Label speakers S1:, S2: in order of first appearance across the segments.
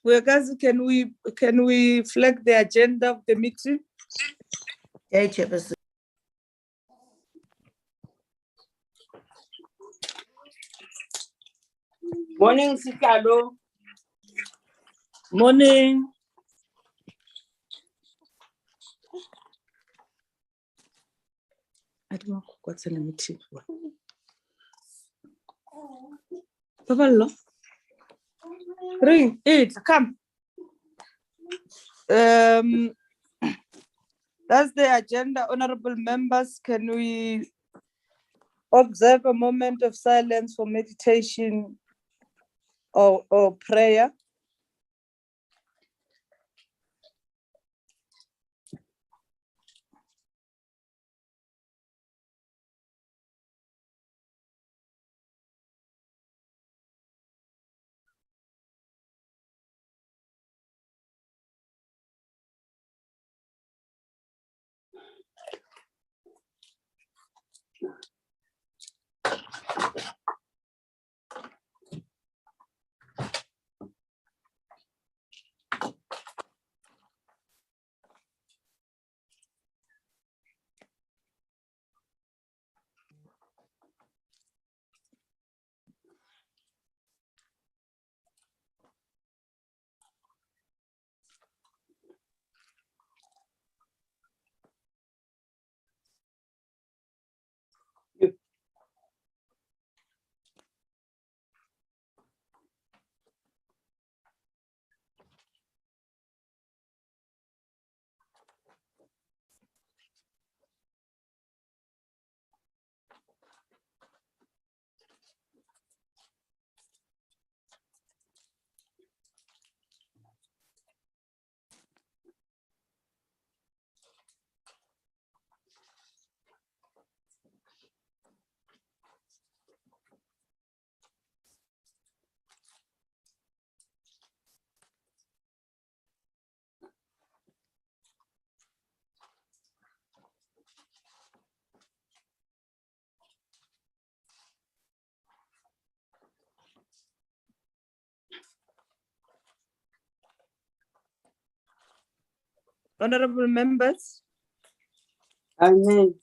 S1: Well, guys, can we flag the agenda of the meeting?
S2: Okay, Chairperson.
S3: Morning, Sikalo.
S1: Morning. I don't know what's in the meeting. Papa, ring it. Come. That's the agenda, honorable members. Can we observe a moment of silence for meditation or prayer? Honorable members.
S3: Amen.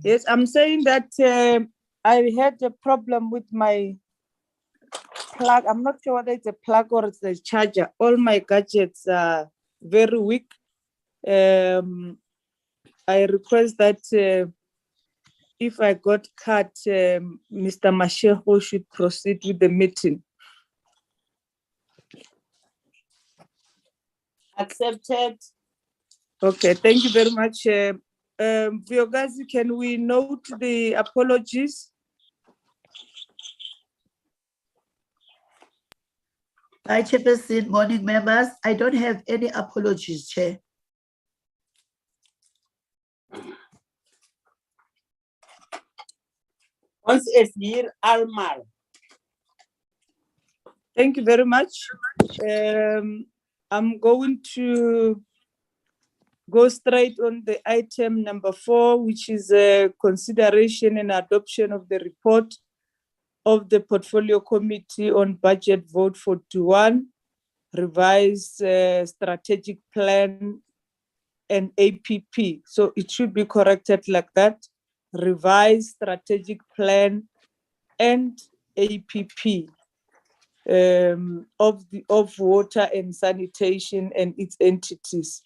S1: Yes, I'm saying that I had a problem with my plug. I'm not sure whether it's a plug or it's a charger. All my gadgets are very weak. I request that if I got cut, Mr. Masheho should proceed with the meeting.
S3: Accepted.
S1: Okay, thank you very much. Vyogazi, can we note the apologies?
S2: Hi, Chairperson, morning members. I don't have any apologies, Chair.
S3: Once a year, Almar.
S1: Thank you very much. I'm going to go straight on the item number 4, which is a consideration and adoption of the report of the Portfolio Committee on Budget Vote 41, revised strategic plan and APP. So it should be corrected like that. Revised strategic plan and APP of water and sanitation and its entities.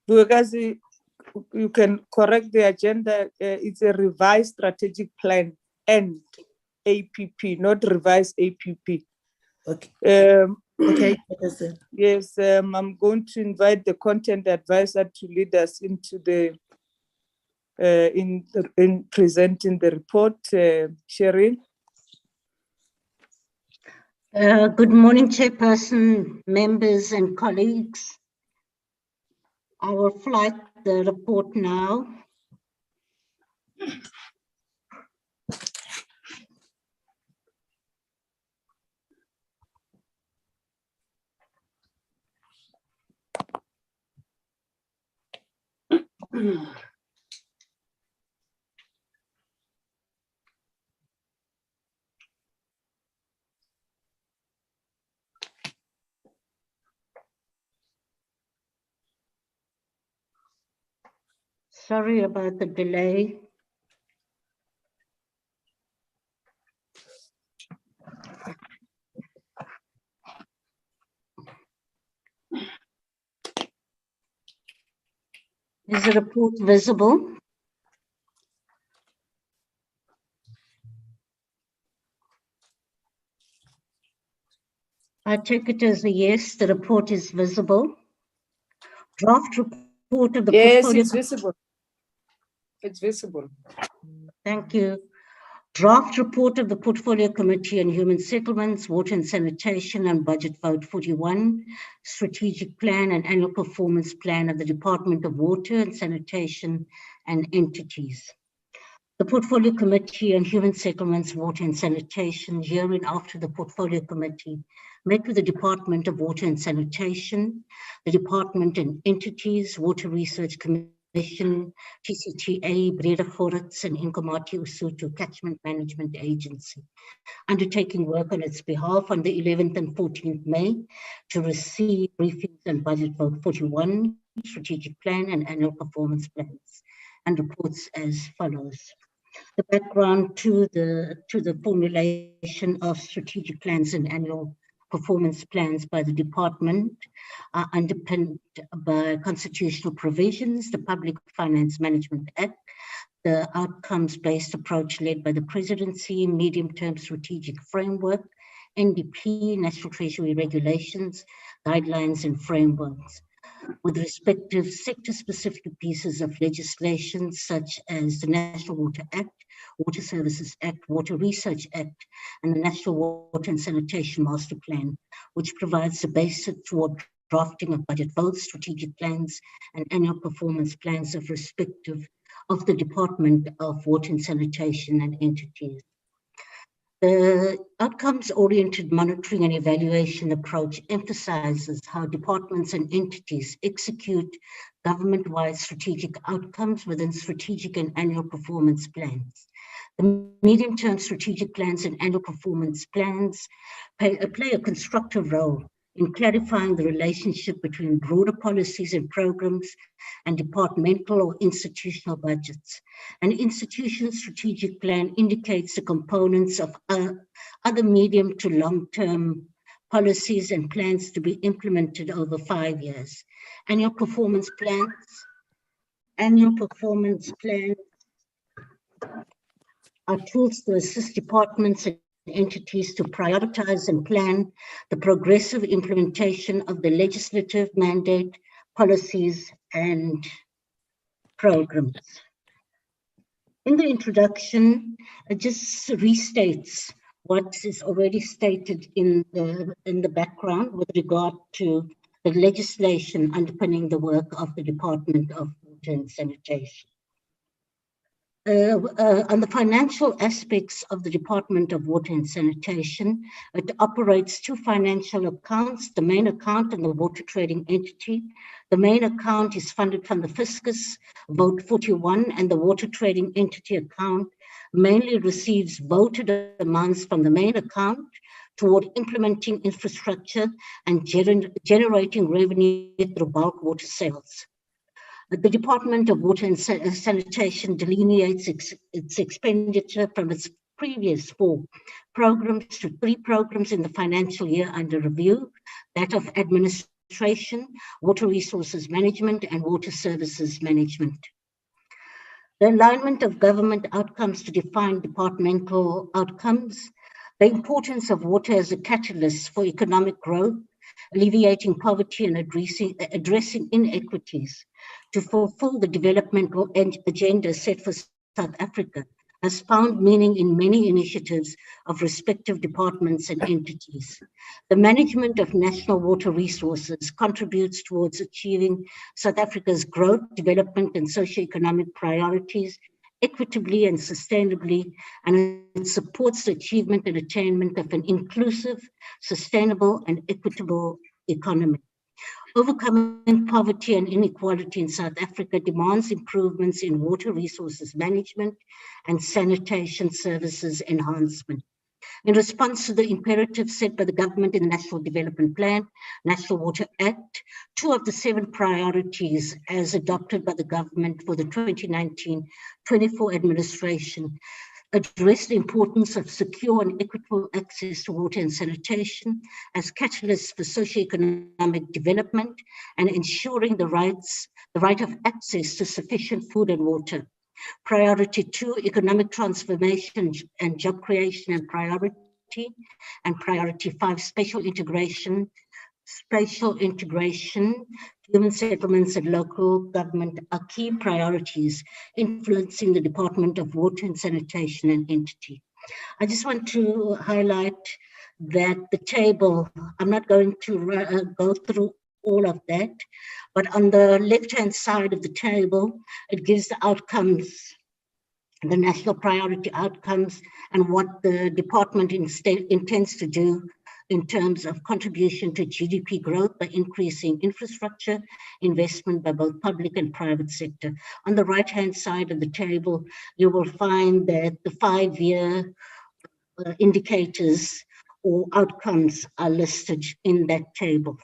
S1: Bugazi, you can correct the agenda. It's a revised strategic plan and APP, not revised APP.
S2: Okay. Okay, Chairperson.
S1: Yes, I'm going to invite the content advisor to lead us into the in presenting the report. Cheryl.
S4: Good morning, Chairperson, members and colleagues. I will flight the report now. Sorry about the delay. Is the report visible? I take it as a yes, the report is visible. Draft report of the
S1: Yes,
S4: portfolio.
S1: it's visible. It's visible.
S4: Thank you. Draft report of the Portfolio Committee on Human Settlements, Water and Sanitation and Budget Vote 41, Strategic Plan and Annual Performance Plan of the Department of Water and Sanitation and Entities. The Portfolio Committee on Human Settlements, Water and Sanitation, herein after the Portfolio Committee met with the Department of Water and Sanitation, the Department and Entities, Water Research Commission, TCTA, Breda Forets and Inkomati Usutu Catchment Management Agency, undertaking work on its behalf on the 11th and 14th May to receive briefings on Budget Vote 41, Strategic Plan and Annual Performance Plans, and reports as follows. The background to the formulation of strategic plans and annual performance plans by the department are underpinned by constitutional provisions, the Public Finance Management Act, the outcomes-based approach led by the Presidency, medium-term strategic framework, NDP, National Treasury regulations, guidelines and frameworks, with respective sector-specific pieces of legislation such as the National Water Act, Water Services Act, Water Research Act, and the National Water and Sanitation Master Plan, which provides the basis toward drafting of budget votes, strategic plans, and annual performance plans of the Department of Water and Sanitation and Entities. The outcomes-oriented monitoring and evaluation approach emphasizes how departments and entities execute government-wide strategic outcomes within strategic and annual performance plans. The medium-term strategic plans and annual performance plans play a constructive role in clarifying the relationship between broader policies and programs and departmental or institutional budgets. An institution's strategic plan indicates the components of other medium to long-term policies and plans to be implemented over 5 years. Annual performance plans are tools to assist departments and entities to prioritize and plan the progressive implementation of the legislative mandate, policies, and programs. In the introduction, it just restates what is already stated in the background with regard to the legislation underpinning the work of the Department of Water and Sanitation. On the financial aspects of the Department of Water and Sanitation, it operates two financial accounts, the main account and the water trading entity. The main account is funded from the Fiscus, Vote 41, and the water trading entity account mainly receives voted amounts from the main account toward implementing infrastructure and generating revenue through bulk water sales. The Department of Water and Sanitation delineates its expenditure from its previous 4 programs to 3 programs in the financial year under review, that of administration, water resources management, and water services management. The alignment of government outcomes to define departmental outcomes, the importance of water as a catalyst for economic growth, alleviating poverty and addressing inequities to fulfill the developmental agenda set for South Africa has found meaning in many initiatives of respective departments and entities. The management of national water resources contributes towards achieving South Africa's growth, development, and socioeconomic priorities equitably and sustainably, and it supports the achievement and attainment of an inclusive, sustainable, and equitable economy. Overcoming poverty and inequality in South Africa demands improvements in water resources management and sanitation services enhancement. In response to the imperatives set by the government in the National Development Plan, National Water Act, 2 of the 7 priorities as adopted by the government for the 2019-24 administration address the importance of secure and equitable access to water and sanitation as catalysts for socioeconomic development and ensuring the right of access to sufficient food and water. Priority 2, economic transformation and job creation and priority. And priority 5, spatial integration, human settlements and local government are key priorities influencing the Department of Water and Sanitation and entity. I just want to highlight that the table, I'm not going to go through all of that, but on the left-hand side of the table, it gives the outcomes, the national priority outcomes, and what the department intends to do in terms of contribution to GDP growth by increasing infrastructure investment by both public and private sector. On the right-hand side of the table, you will find that the 5-year indicators or outcomes are listed in that table.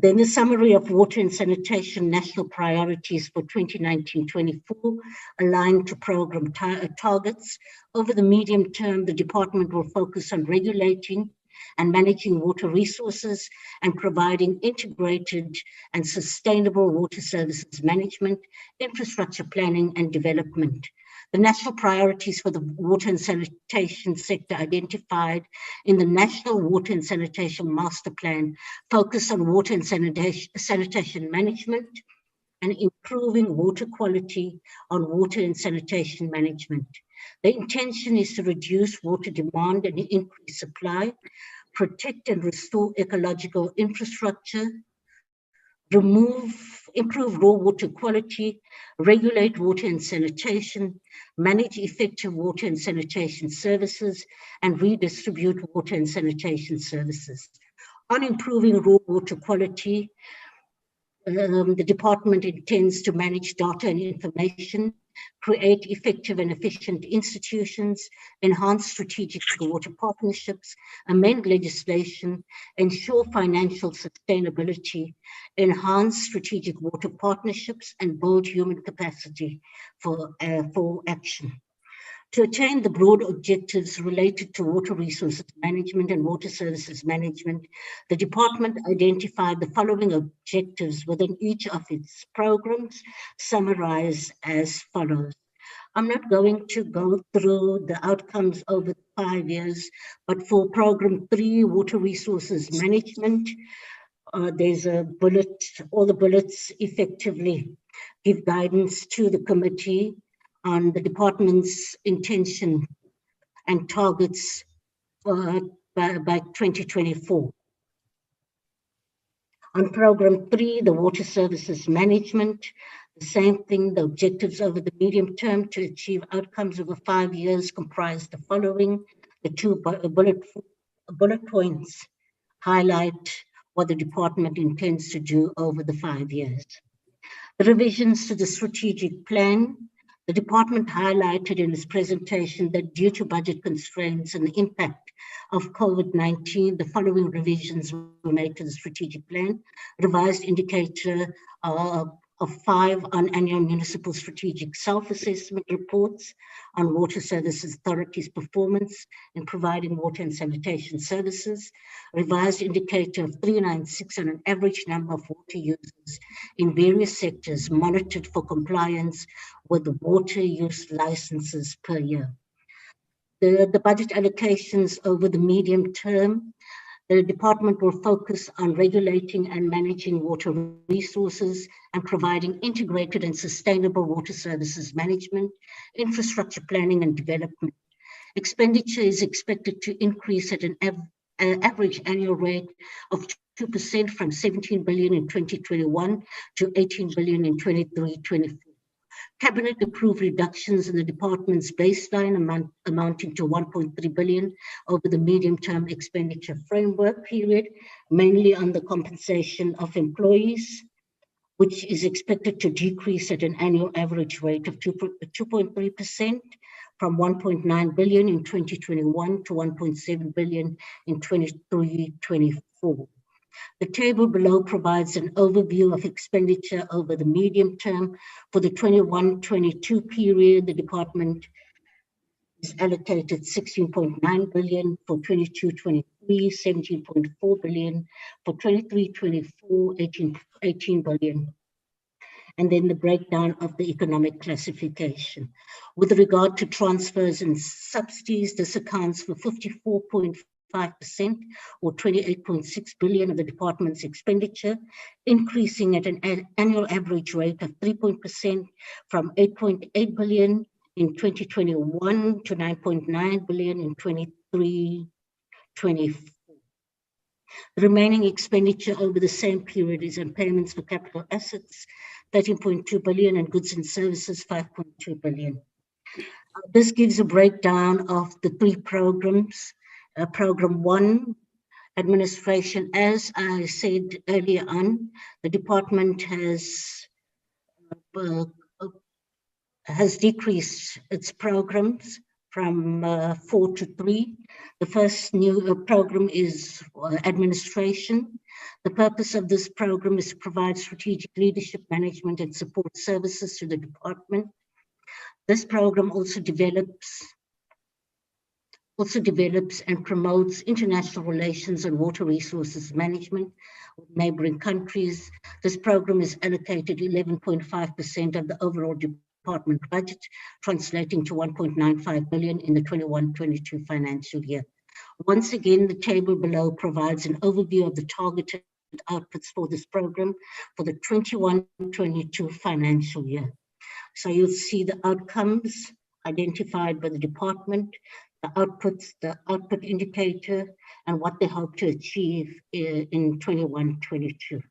S4: Then the summary of water and sanitation national priorities for 2019-24 aligned to program targets. Over the medium term, the department will focus on regulating and managing water resources and providing integrated and sustainable water services management, infrastructure planning and development. The national priorities for the water and sanitation sector identified in the National Water and Sanitation Master Plan focus on water and sanitation management and improving water quality on water and sanitation management. The intention is to reduce water demand and increase supply, protect and restore ecological infrastructure, improve raw water quality, regulate water and sanitation, manage effective water and sanitation services, and redistribute water and sanitation services. On improving raw water quality, the department intends to manage data and information, create effective and efficient institutions, enhance strategic water partnerships, amend legislation, ensure financial sustainability, enhance strategic water partnerships, and build human capacity for action. To attain the broad objectives related to water resources management and water services management, the department identified the following objectives within each of its programs, summarized as follows. I'm not going to go through the outcomes over 5 years, but for program 3, water resources management, there's a bullet, all the bullets effectively give guidance to the committee on the department's intention and targets by 2024. On program 3, the water services management, the same thing, the objectives over the medium term to achieve outcomes over 5 years comprise the following. The 2 bullet points highlight what the department intends to do over the 5 years. The revisions to the strategic plan, the department highlighted in its presentation that due to budget constraints and the impact of COVID-19, the following revisions were made to the strategic plan. Revised indicator of 5 on annual municipal strategic self-assessment reports on water services authorities' performance in providing water and sanitation services. Revised indicator of 396 on an average number of water users in various sectors monitored for compliance with the water use licenses per year. The budget allocations over the medium term, the department will focus on regulating and managing water resources and providing integrated and sustainable water services management, infrastructure planning and development. Expenditure is expected to increase at an average annual rate of 2% from 17 billion in 2021 to 18 billion in 23-24. Cabinet approved reductions in the department's baseline amounting to 1.3 billion over the medium-term expenditure framework period, mainly on the compensation of employees, which is expected to decrease at an annual average rate of 2.3%, from 1.9 billion in 2021 to 1.7 billion in 23-24. The table below provides an overview of expenditure over the medium term. For the 21-22 period, the department is allocated 16.9 billion, for 22-23, 17.4 billion, for 23-24, 18 billion. And then the breakdown of the economic classification. With regard to transfers and subsidies, this accounts for 54.5% or 28.6 billion of the department's expenditure, increasing at an annual average rate of 3% from 8.8 billion in 2021 to 9.9 billion in 23-24. The remaining expenditure over the same period is on payments for capital assets, 13.2 billion, and goods and services, 5.2 billion. This gives a breakdown of the three programs. Program 1, administration. As I said earlier on, the department has decreased its programs from 4 to 3. The first new program is administration. The purpose of this program is to provide strategic leadership, management, and support services to the department. This program also develops and promotes international relations and water resources management with neighboring countries. This program is allocated 11.5% of the overall department budget, translating to 1.95 billion in the 21-22 financial year. Once again, the table below provides an overview of the targeted outputs for this program for the 21-22 financial year. So you'll see the outcomes identified by the department, the outputs, the output indicator, and what they hope to achieve in 21-22.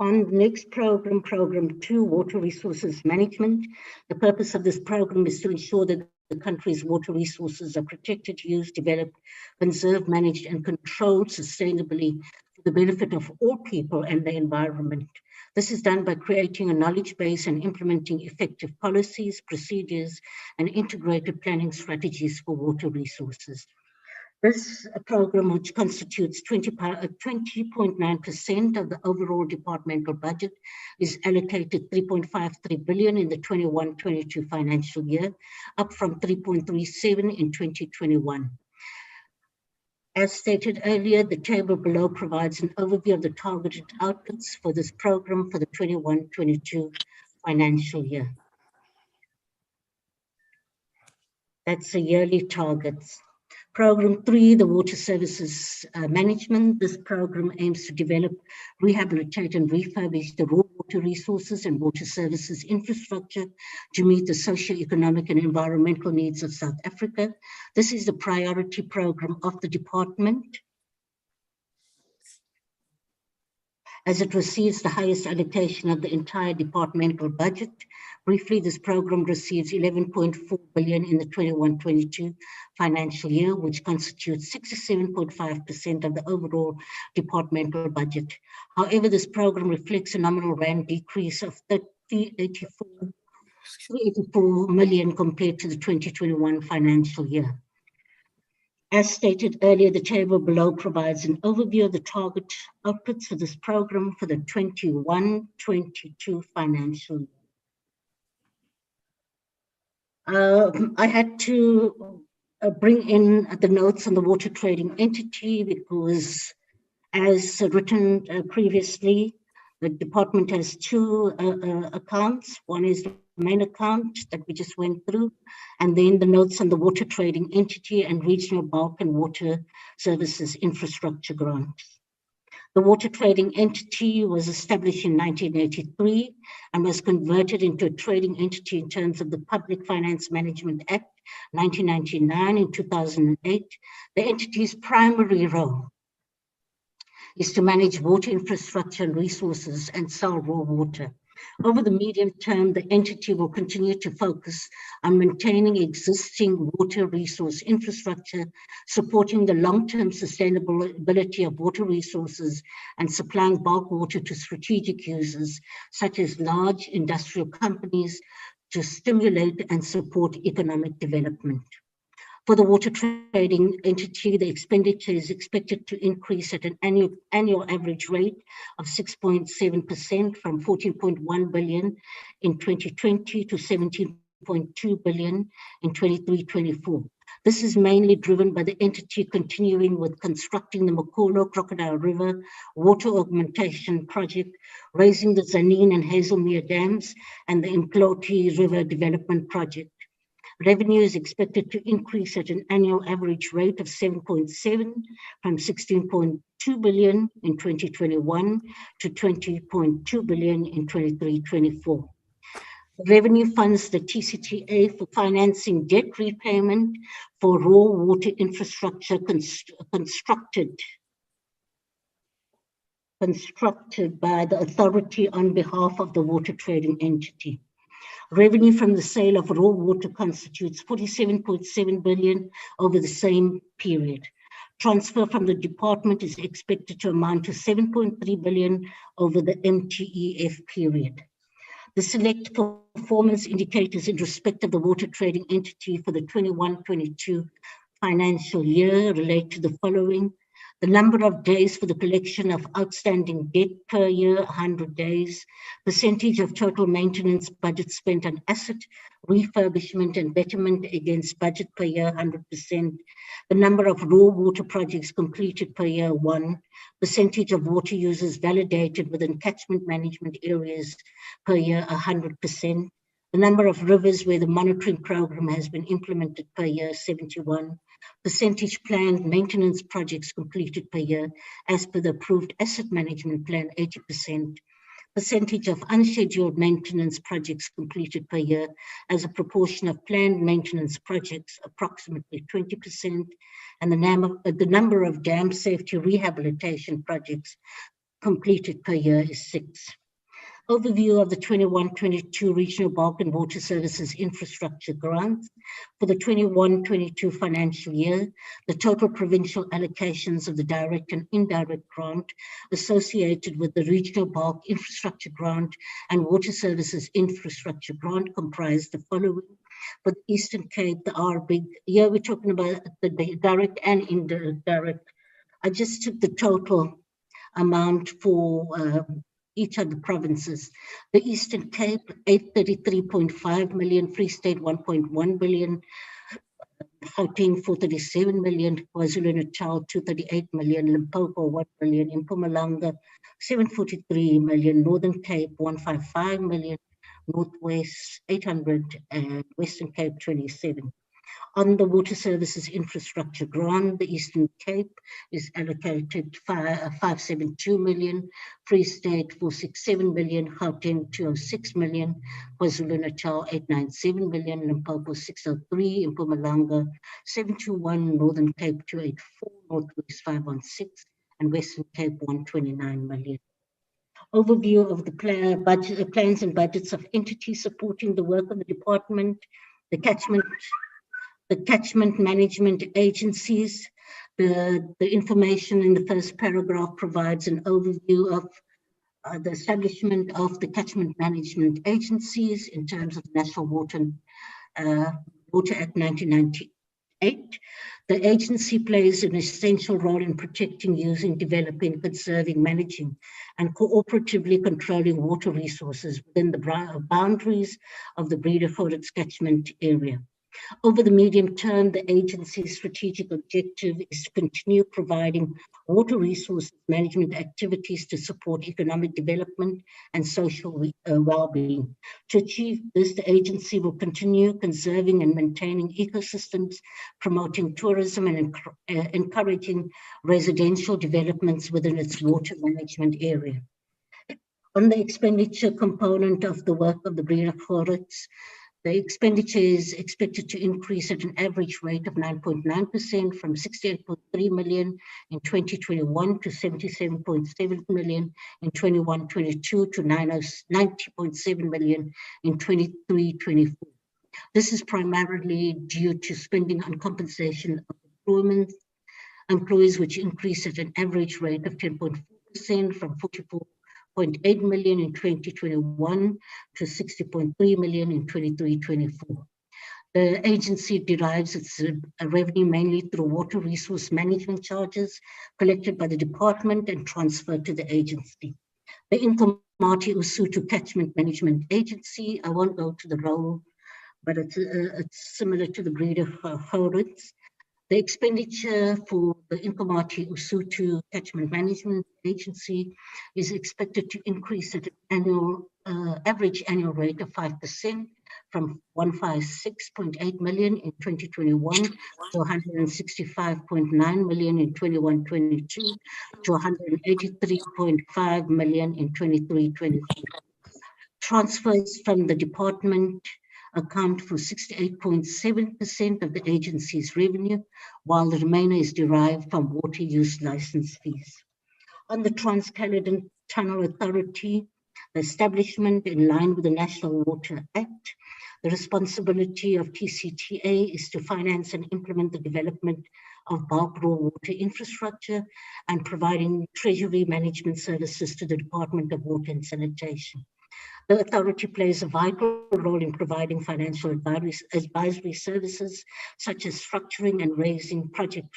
S4: On the next program, Program 2, Water Resources Management. The purpose of this program is to ensure that the country's water resources are protected, used, developed, conserved, managed, and controlled sustainably for the benefit of all people and the environment. This is done by creating a knowledge base and implementing effective policies, procedures, and integrated planning strategies for water resources. This program, which constitutes 20.9% of the overall departmental budget, is allocated 3.53 billion in the 21-22 financial year, up from 3.37 in 2021. As stated earlier, the table below provides an overview of the targeted outputs for this program for the 21-22 financial year. That's the yearly targets. Program 3, the Water Services Management. This program aims to develop, rehabilitate, and refurbish the raw water resources and water services infrastructure to meet the socio-economic and environmental needs of South Africa. This is the priority program of the department, as it receives the highest allocation of the entire departmental budget. Briefly, this program receives 11.4 billion in the 21-22 financial year, which constitutes 67.5% of the overall departmental budget. However, this program reflects a nominal rand decrease of 384 million compared to the 2021 financial year. As stated earlier, the table below provides an overview of the target outputs for this program for the 21-22 financial year. I had to bring in the notes on the water trading entity because, as written previously, the department has two accounts. One is the main account that we just went through, and then the notes on the water trading entity and regional bulk and water services infrastructure grants. The water trading entity was established in 1983 and was converted into a trading entity in terms of the Public Finance Management Act 1999 in 2008. The entity's primary role is to manage water infrastructure and resources and sell raw water. Over the medium term, the entity will continue to focus on maintaining existing water resource infrastructure, supporting the long-term sustainability of water resources, and supplying bulk water to strategic users, such as large industrial companies, to stimulate and support economic development. For the water trading entity, the expenditure is expected to increase at an annual average rate of 6.7% from 14.1 billion in 2020 to 17.2 billion in 23-24. This is mainly driven by the entity continuing with constructing the Makolo Crocodile River water augmentation project, raising the Zanin and Hazelmere dams, and the Imploti River development project. Revenue is expected to increase at an annual average rate of 7.7 from 16.2 billion in 2021 to 20.2 billion in 23-24. Revenue funds the TCTA for financing debt repayment for raw water infrastructure constructed by the authority on behalf of the water trading entity. Revenue from the sale of raw water constitutes 47.7 billion over the same period. Transfer from the department is expected to amount to 7.3 billion over the MTEF period. The select performance indicators in respect of the water trading entity for the 21-22 financial year relate to the following: the number of days for the collection of outstanding debt per year, 100 days, percentage of total maintenance budget spent on asset refurbishment and betterment against budget per year, 100%, the number of raw water projects completed per year, 1, percentage of water users validated within catchment management areas per year, 100%, the number of rivers where the monitoring program has been implemented per year, 71, percentage planned maintenance projects completed per year as per the approved asset management plan, 80%, percentage of unscheduled maintenance projects completed per year as a proportion of planned maintenance projects, approximately 20%, and the number of dam safety rehabilitation projects completed per year is 6. Overview of the 21-22 Regional Bulk and Water Services Infrastructure Grants. For the 21-22 financial year, the total provincial allocations of the direct and indirect grant associated with the Regional Bulk Infrastructure Grant and Water Services Infrastructure Grant comprise the following. For the Eastern Cape, the RBIG, here we're talking about the direct and indirect. I just took the total amount for each of the provinces. The Eastern Cape, 833.5 million, Free State, 1.1 billion, Gauteng, 437 million, KwaZulu-Natal, 238 million, Limpopo, 1 billion, Mpumalanga, 743 million, Northern Cape, 155 million, Northwest, 800, and Western Cape, 27. On the Water Services Infrastructure Grant, the Eastern Cape is allocated 572 million, Free State 467 million, Gauteng 206 million, KwaZulu-Natal 897 million, Limpopo 603, Mpumalanga 721, Northern Cape 284, Northwest 516, and Western Cape 129 million. Overview of the plans and budgets of entities supporting the work of the department, the catchment management agencies. The information in the first paragraph provides an overview of the establishment of the catchment management agencies in terms of the National Water Act 1998. The agency plays an essential role in protecting, using, developing, conserving, managing, and cooperatively controlling water resources within the boundaries of the Breede Forest catchment area. Over the medium term, the agency's strategic objective is to continue providing water resource management activities to support economic development and social well-being. To achieve this, the agency will continue conserving and maintaining ecosystems, promoting tourism, and encouraging residential developments within its water management area. On the expenditure component of the work of the Breede Forest, the expenditure is expected to increase at an average rate of 9.9% from 68.3 million in 2021 to 77.7 million in 21-22 to 90.7 million in 23-24. This is primarily due to spending on compensation of employees, which increased at an average rate of 10.4% from 60.8 million in 2021 to 60.3 million in 23-24. The agency derives its revenue mainly through water resource management charges collected by the department and transferred to the agency. The Inkomati Usutu Catchment Management Agency, I won't go to the role, but it's similar to the breed of Horowitz. The expenditure for the Inkomati Usutu Catchment Management Agency is expected to increase at an average annual rate of 5%, from 156.8 million in 2021 to 165.9 million in 21-22 to 183.5 million in 23-24. Transfers from the department account for 68.7% of the agency's revenue, while the remainder is derived from water use license fees. On the Trans-Caledon Tunnel Authority, the establishment in line with the National Water Act, the responsibility of TCTA is to finance and implement the development of bulk raw water infrastructure and providing treasury management services to the Department of Water and Sanitation. The authority plays a vital role in providing financial advisory services, such as structuring and raising project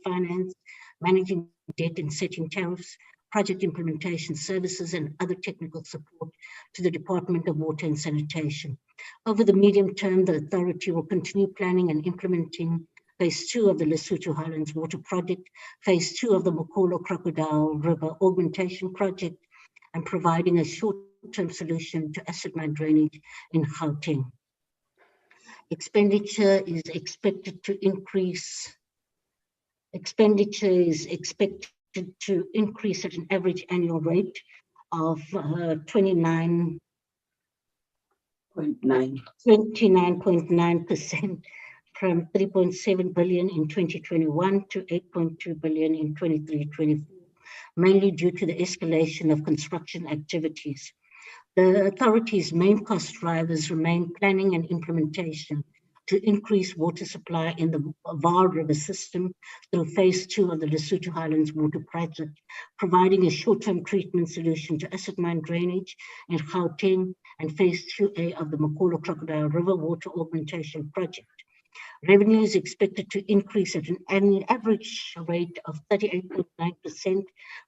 S4: finance, managing debt and setting tariffs, project implementation services, and other technical support to the Department of Water and Sanitation. Over the medium term, the authority will continue planning and implementing Phase 2 of the Lesotho Highlands Water Project, Phase 2 of the Mokolo Crocodile River Augmentation Project, and providing a short-term solution to acid mine drainage in Gauteng. Expenditure is expected to increase at an average annual rate of 29.9% from 3.7 billion in 2021 to 8.2 billion in 23-24, mainly due to the escalation of construction activities. The authority's main cost drivers remain planning and implementation to increase water supply in the Vaal River system through Phase 2 of the Lesotho Highlands Water Project, providing a short-term treatment solution to acid mine drainage in Gauteng, and Phase 2A of the Mokolo Crocodile River Water Augmentation Project. Revenue is expected to increase at an annual average rate of 38.9%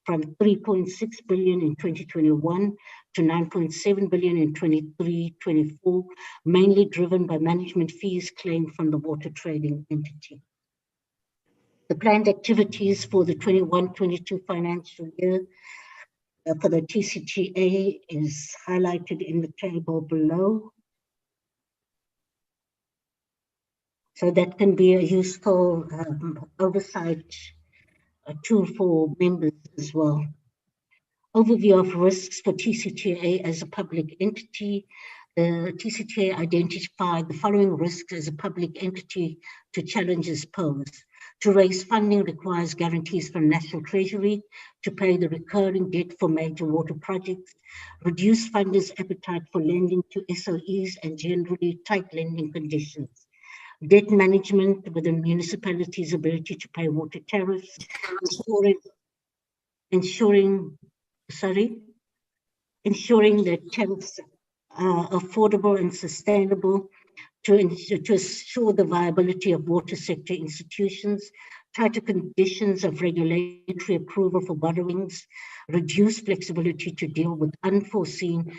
S4: from 3.6 billion in 2021 to 9.7 billion in 23-24, mainly driven by management fees claimed from the water trading entity. The planned activities for the 21-22 financial year for the TCTA is highlighted in the table below. So that can be a useful oversight tool for members as well. Overview of risks for TCTA as a public entity. The TCTA identified the following risks as a public entity to challenges posed. To raise funding requires guarantees from National Treasury to pay the recurring debt for major water projects, reduce funders' appetite for lending to SOEs and generally tight lending conditions. Debt management within municipalities' ability to pay water tariffs, ensuring that tariffs are affordable and sustainable, to assure the viability of water sector institutions, tighter conditions of regulatory approval for borrowings, reduce flexibility to deal with unforeseen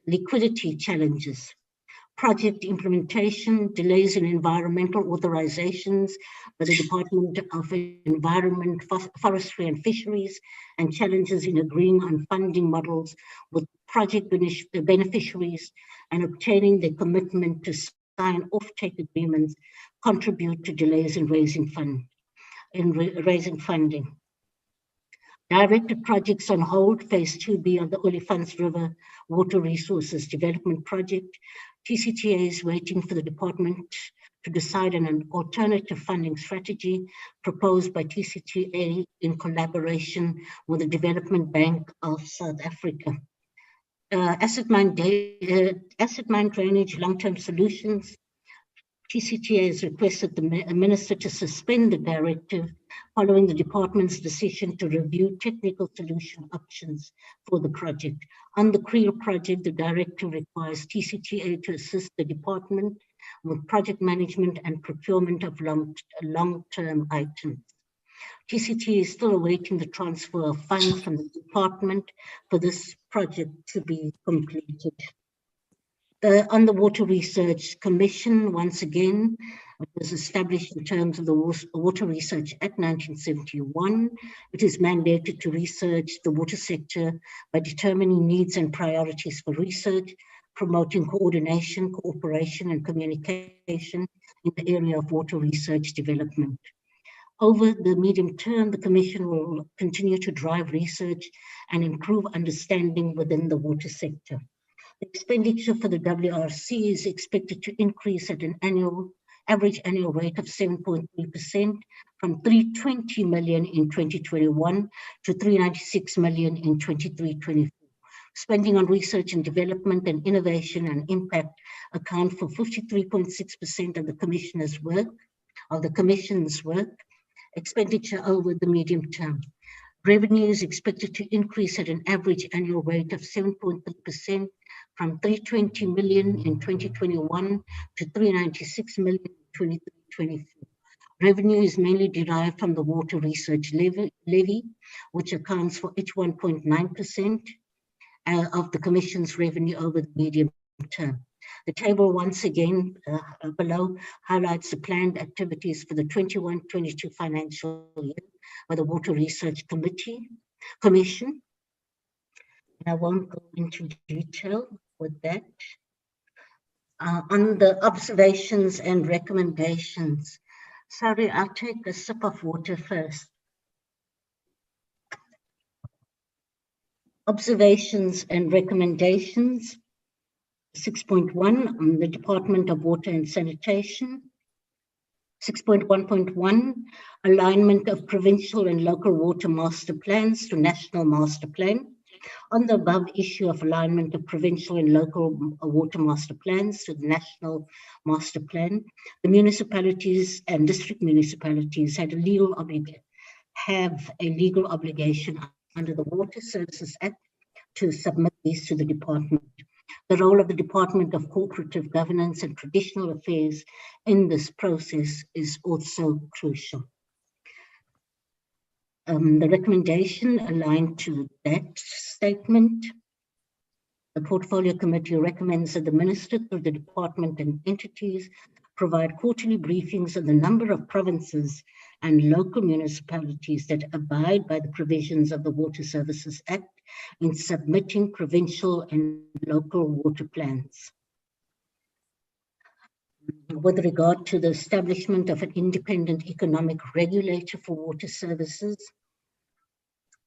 S4: liquidity challenges. Project implementation, delays in environmental authorizations by the Department of Environment, Forestry and Fisheries, and challenges in agreeing on funding models with project beneficiaries and obtaining their commitment to sign off-take agreements contribute to delays in raising funding. Directed projects on hold, Phase 2B of the Olifants River Water Resources Development Project. TCTA is waiting for the department to decide on an alternative funding strategy proposed by TCTA in collaboration with the Development Bank of South Africa. Acid mine drainage long-term solutions. TCTA has requested the Minister to suspend the directive following the department's decision to review technical solution options for the project. On the CREAL project, the director requires TCTA to assist the department with project management and procurement of long-term items. TCT is still awaiting the transfer of funds from the department for this project to be completed. On the Water Research Commission, once again, it was established in terms of the Water Research Act 1971. It is mandated to research the water sector by determining needs and priorities for research, promoting coordination, cooperation, and communication in the area of water research development. Over the medium term, the Commission will continue to drive research and improve understanding within the water sector. The expenditure for the WRC is expected to increase at an average annual rate of 7.3% from 320 million in 2021 to 396 million in 23-24. Spending on research and development and innovation and impact account for 53.6% of the Commission's work. Expenditure over the medium term. Revenue is expected to increase at an average annual rate of 7.3% from 320 million in 2021 to 396 million in 23-24. Revenue is mainly derived from the water research levy, which accounts for 81.9% of the Commission's revenue over the medium term. The table once again below highlights the planned activities for the 21-22 financial year by the Water Research Commission. And I won't go into detail with that. On the observations and recommendations. Sorry, I'll take a sip of water first. Observations and recommendations. 6.1 on the Department of Water and Sanitation. 6.1.1, alignment of provincial and local water master plans to national master plan. On the above issue of alignment of provincial and local water master plans to the national master plan, the municipalities and district municipalities have a legal obligation under the Water Services Act to submit these to the department. The role of the Department of Cooperative Governance and Traditional Affairs in this process is also crucial. The recommendation aligned to that statement. The Portfolio Committee recommends that the Minister through the department and entities provide quarterly briefings on the number of provinces and local municipalities that abide by the provisions of the Water Services Act in submitting provincial and local water plans. With regard to the establishment of an independent economic regulator for water services,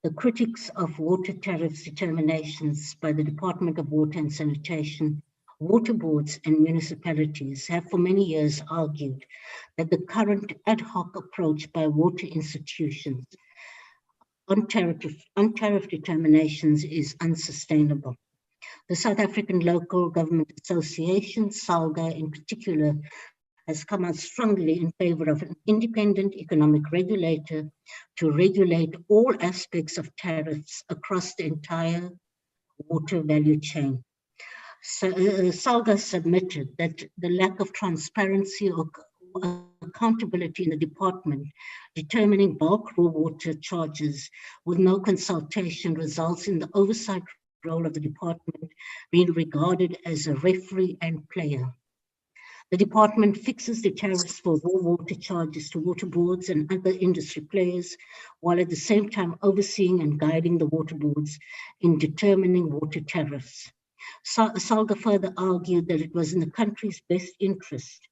S4: the critics of water tariffs determinations by the Department of Water and Sanitation, water boards and municipalities have for many years argued that the current ad hoc approach by water institutions on tariff determinations is unsustainable. The South African Local Government Association, SALGA in particular, has come out strongly in favor of an independent economic regulator to regulate all aspects of tariffs across the entire water value chain. So, SALGA submitted that the lack of transparency or accountability in the department determining bulk raw water charges with no consultation results in the oversight role of the department being regarded as a referee and player. The department fixes the tariffs for raw water charges to water boards and other industry players, while at the same time overseeing and guiding the water boards in determining water tariffs. SALGA further argued that it was in the country's best interest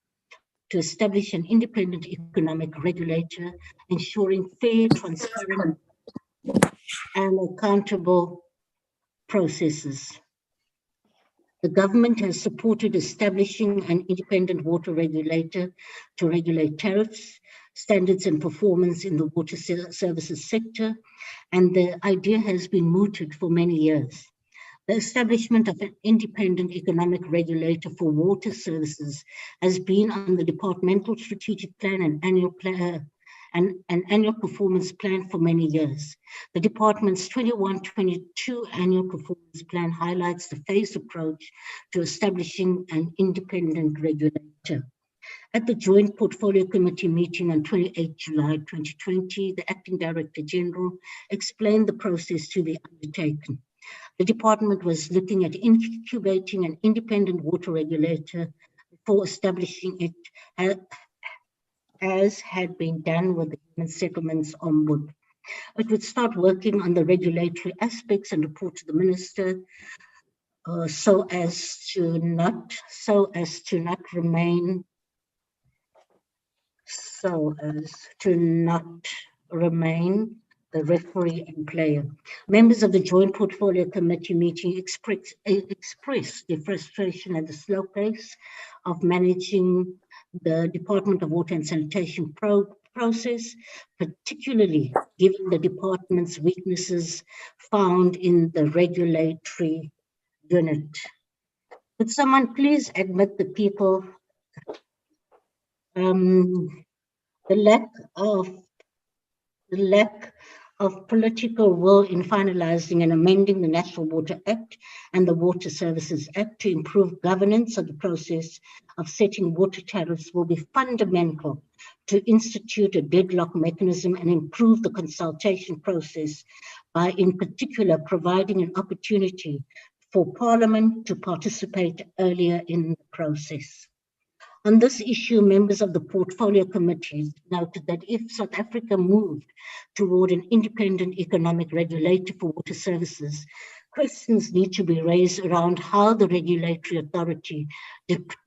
S4: to establish an independent economic regulator, ensuring fair, transparent, and accountable processes. The government has supported establishing an independent water regulator to regulate tariffs, standards and performance in the water services sector, and the idea has been mooted for many years. The establishment of an independent economic regulator for water services has been on the departmental strategic plan and and an annual performance plan for many years. The department's 21-22 annual performance plan highlights the phased approach to establishing an independent regulator. At the Joint Portfolio Committee meeting on 28 July 2020, the Acting Director General explained the process to be undertaken. The department was looking at incubating an independent water regulator before establishing it, as had been done with the Human Settlements Ombudsman. It would start working on the regulatory aspects and report to the Minister so as to not remain the referee and player. Members of the Joint Portfolio Committee meeting expressed their frustration at the slow pace of managing the Department of Water and Sanitation process, particularly given the department's weaknesses found in the regulatory unit. Could someone please admit the people the lack of political will in finalizing and amending the National Water Act and the Water Services Act to improve governance of the process of setting water tariffs will be fundamental to institute a deadlock mechanism and improve the consultation process by, in particular, providing an opportunity for Parliament to participate earlier in the process. On this issue, members of the Portfolio Committee noted that if South Africa moved toward an independent economic regulator for water services, questions need to be raised around how the regulatory authority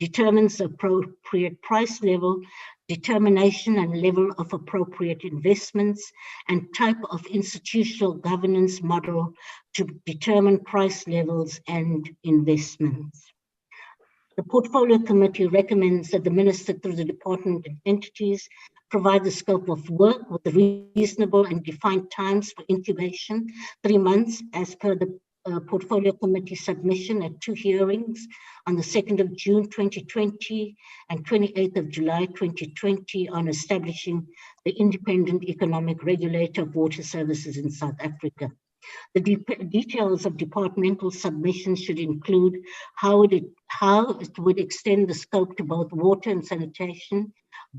S4: determines the appropriate price level, determination and level of appropriate investments, and type of institutional governance model to determine price levels and investments. The Portfolio Committee recommends that the Minister, through the department and entities, provide the scope of work with reasonable and defined times for incubation, 3 months, as per the Portfolio Committee submission at 2 hearings on the 2nd of June 2020 and 28th of July 2020 on establishing the independent economic regulator of water services in South Africa. The details of departmental submissions should include how it would extend the scope to both water and sanitation,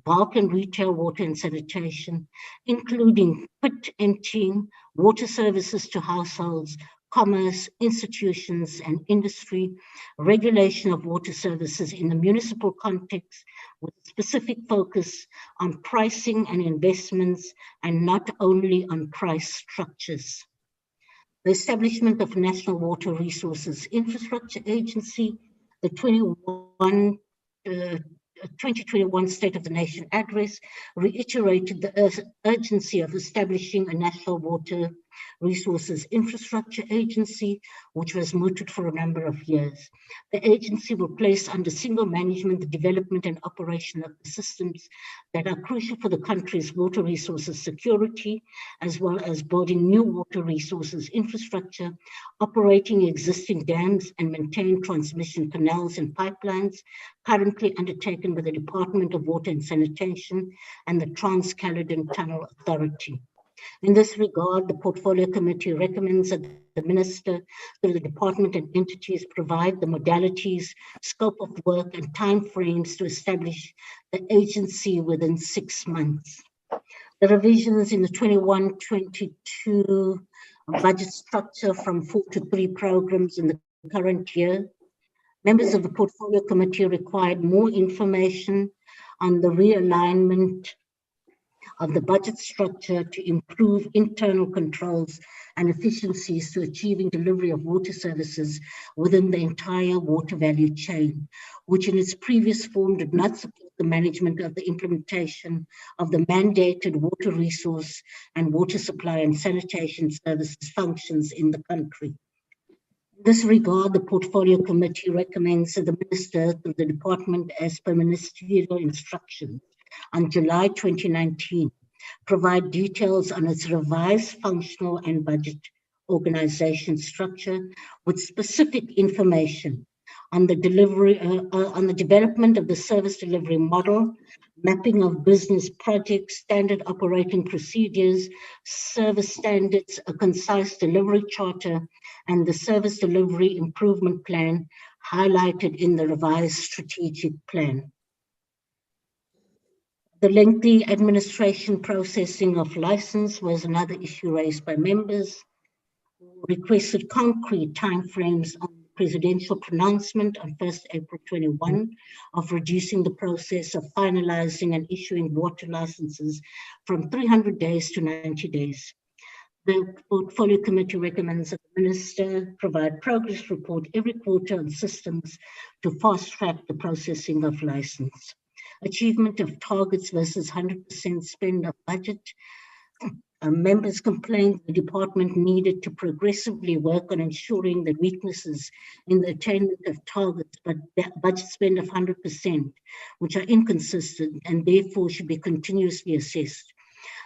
S4: bulk and retail water and sanitation, including pit emptying, water services to households, commerce, institutions and industry, regulation of water services in the municipal context with specific focus on pricing and investments and not only on price structures. The establishment of National Water Resources Infrastructure Agency, the 2021 State of the Nation Address reiterated the urgency of establishing a National Water Resources Infrastructure Agency, which was mooted for a number of years. The agency will place under single management the development and operation of the systems that are crucial for the country's water resources security, as well as building new water resources infrastructure, operating existing dams and maintain transmission canals and pipelines, currently undertaken by the Department of Water and Sanitation and the Trans-Caledon Tunnel Authority. In this regard, the Portfolio Committee recommends that the Minister, through the department and entities, provide the modalities, scope of work, and timeframes to establish the agency within 6 months. The revisions in the 21-22 budget structure from 4 to 3 programs in the current year. Members of the Portfolio Committee required more information on the realignment of the budget structure to improve internal controls and efficiencies to achieving delivery of water services within the entire water value chain, which in its previous form did not support the management of the implementation of the mandated water resource and water supply and sanitation services functions in the country. In this regard, the Portfolio Committee recommends that the Minister, through the department as per ministerial instructions, on July 2019, provide details on its revised functional and budget organization structure with specific information on the delivery, on the development of the service delivery model, mapping of business projects, standard operating procedures, service standards, a concise delivery charter, and the service delivery improvement plan highlighted in the revised strategic plan. The lengthy administration processing of license was another issue raised by members who requested concrete timeframes on the presidential pronouncement on 1st April 21 of reducing the process of finalizing and issuing water licenses from 300 days to 90 days. The Portfolio Committee recommends that the Minister provide progress report every quarter on systems to fast track the processing of license. Achievement of targets versus 100% spend of budget. Members complained the department needed to progressively work on ensuring that weaknesses in the attainment of targets, but budget spend of 100%, which are inconsistent and therefore should be continuously assessed.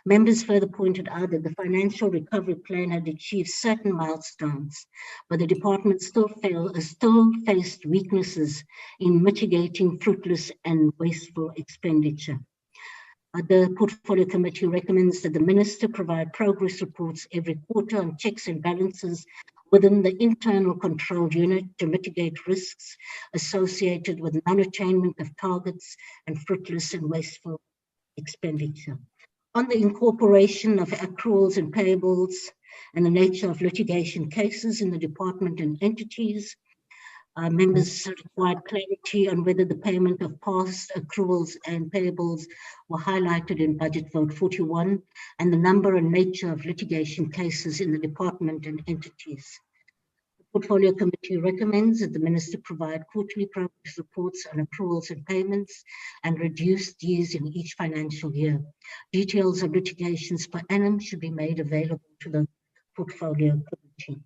S4: Members further pointed out that the financial recovery plan had achieved certain milestones, but the department still faced weaknesses in mitigating fruitless and wasteful expenditure. The Portfolio Committee recommends that the Minister provide progress reports every quarter on checks and balances within the internal control unit to mitigate risks associated with non-attainment of targets and fruitless and wasteful expenditure. On the incorporation of accruals and payables and the nature of litigation cases in the department and entities, members required clarity on whether the payment of past accruals and payables were highlighted in Budget Vote 41 and the number and nature of litigation cases in the department and entities. The Portfolio Committee recommends that the Minister provide quarterly progress reports on accruals and payments and reduce these in each financial year. Details of litigations per annum should be made available to the Portfolio Committee.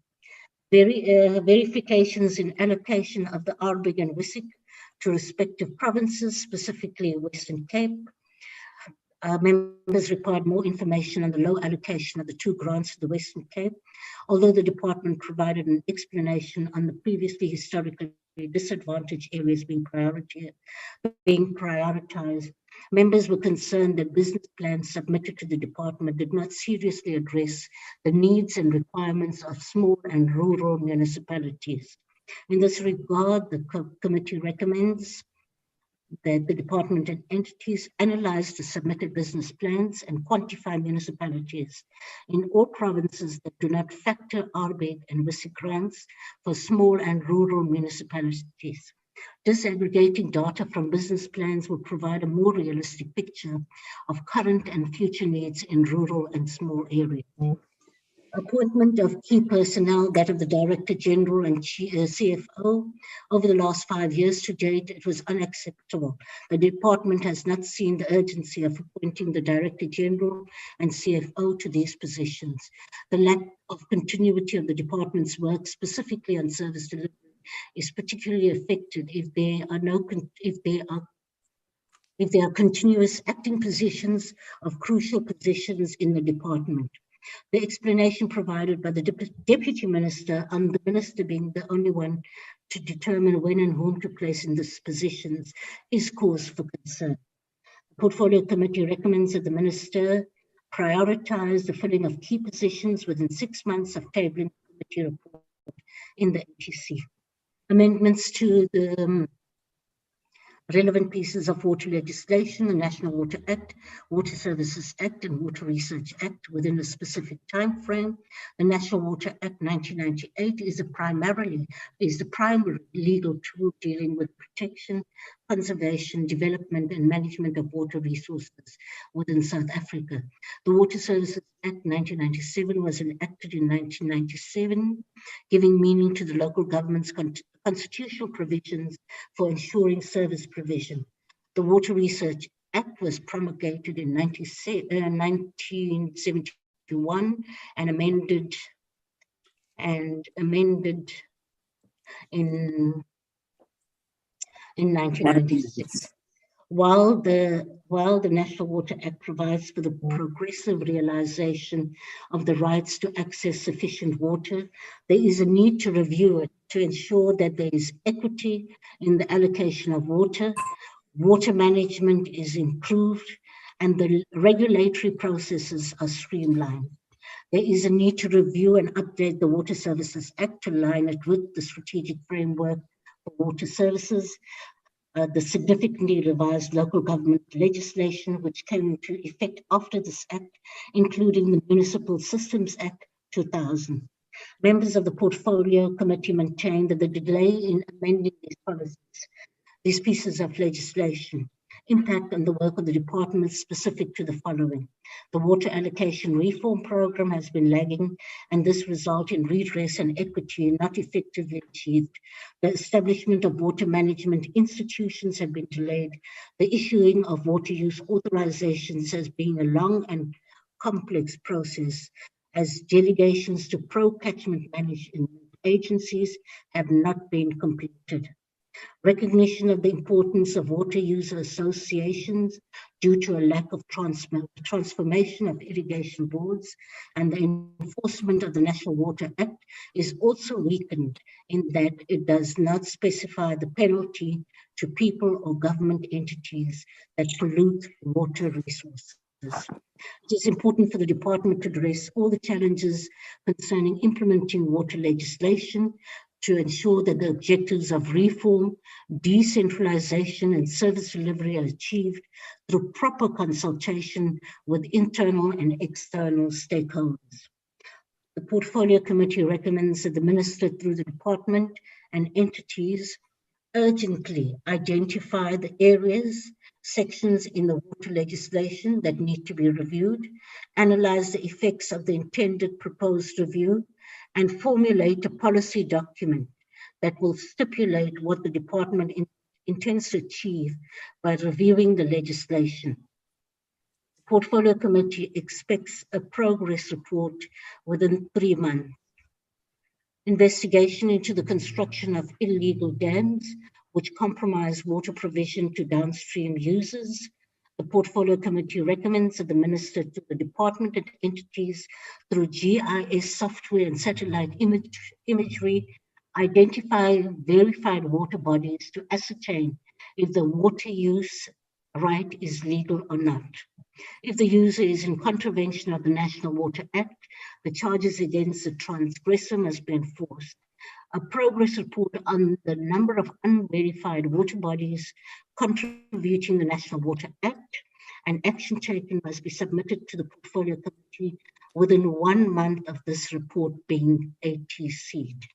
S4: Verifications in allocation of the RBIG and WISIC to respective provinces, specifically Western Cape. Members required more information on the low allocation of the 2 grants to the Western Cape, although the department provided an explanation on the previously historically disadvantaged areas being prioritized. Members were concerned that business plans submitted to the department did not seriously address the needs and requirements of small and rural municipalities. In this regard, the committee recommends that the department and entities analyze the submitted business plans and quantify municipalities in all provinces that do not factor RBIG and WISIC grants for small and rural municipalities. Disaggregating data from business plans will provide a more realistic picture of current and future needs in rural and small areas. Appointment of key personnel, that of the Director General and CFO. Over the last 5 years to date, it was unacceptable. The department has not seen the urgency of appointing the Director General and CFO to these positions. The lack of continuity of the department's work, specifically on service delivery, is particularly affected if there are continuous acting positions of crucial positions in the department. The explanation provided by the Deputy Minister, and the Minister being the only one to determine when and whom to place in these positions, is cause for concern. The Portfolio Committee recommends that the Minister prioritize the filling of key positions within 6 months of tabling the committee report in the NTC. Amendments to the relevant pieces of water legislation, the National Water Act, Water Services Act, and Water Research Act within a specific time frame. The National Water Act 1998 is the primary legal tool dealing with protection, conservation, development, and management of water resources within South Africa. The Water Services Act 1997 was enacted in 1997, giving meaning to the local government's constitutional provisions for ensuring service provision. The Water Research Act was promulgated in 1971 and amended in 1996. While the National Water Act provides for the progressive realization of the rights to access sufficient water, there is a need to review it to ensure that there is equity in the allocation of water, water management is improved, and the regulatory processes are streamlined. There is a need to review and update the Water Services Act to align it with the strategic framework for water services, the significantly revised local government legislation, which came into effect after this act, including the Municipal Systems Act 2000. Members of the Portfolio Committee maintained that the delay in amending these pieces of legislation impact on the work of the department specific to the following. The water allocation reform program has been lagging, and this results in redress and equity not effectively achieved. The establishment of water management institutions have been delayed. The issuing of water use authorizations has been a long and complex process, as delegations to pro-catchment management agencies have not been completed. Recognition of the importance of water user associations due to a lack of transformation of irrigation boards, and the enforcement of the National Water Act is also weakened in that it does not specify the penalty to people or government entities that pollute water resources. It is important for the department to address all the challenges concerning implementing water legislation to ensure that the objectives of reform, decentralization, and service delivery are achieved through proper consultation with internal and external stakeholders. The Portfolio Committee recommends that the Minister, through the department and entities, urgently identify the areas, sections in the water legislation that need to be reviewed, analyze the effects of the intended proposed review, and formulate a policy document that will stipulate what the department intends to achieve by reviewing the legislation. The Portfolio Committee expects a progress report within 3 months. Investigation into the construction of illegal dams, which compromise water provision to downstream users. The Portfolio Committee recommends that the Minister, to the department and entities through GIS software and satellite imagery, identify verified water bodies to ascertain if the water use right is legal or not. If the user is in contravention of the National Water Act, the charges against the transgressor must be enforced. A progress report on the number of unverified water bodies contributing the National Water Act and action taken must be submitted to the Portfolio Committee within 1 month of this report being ATC'd.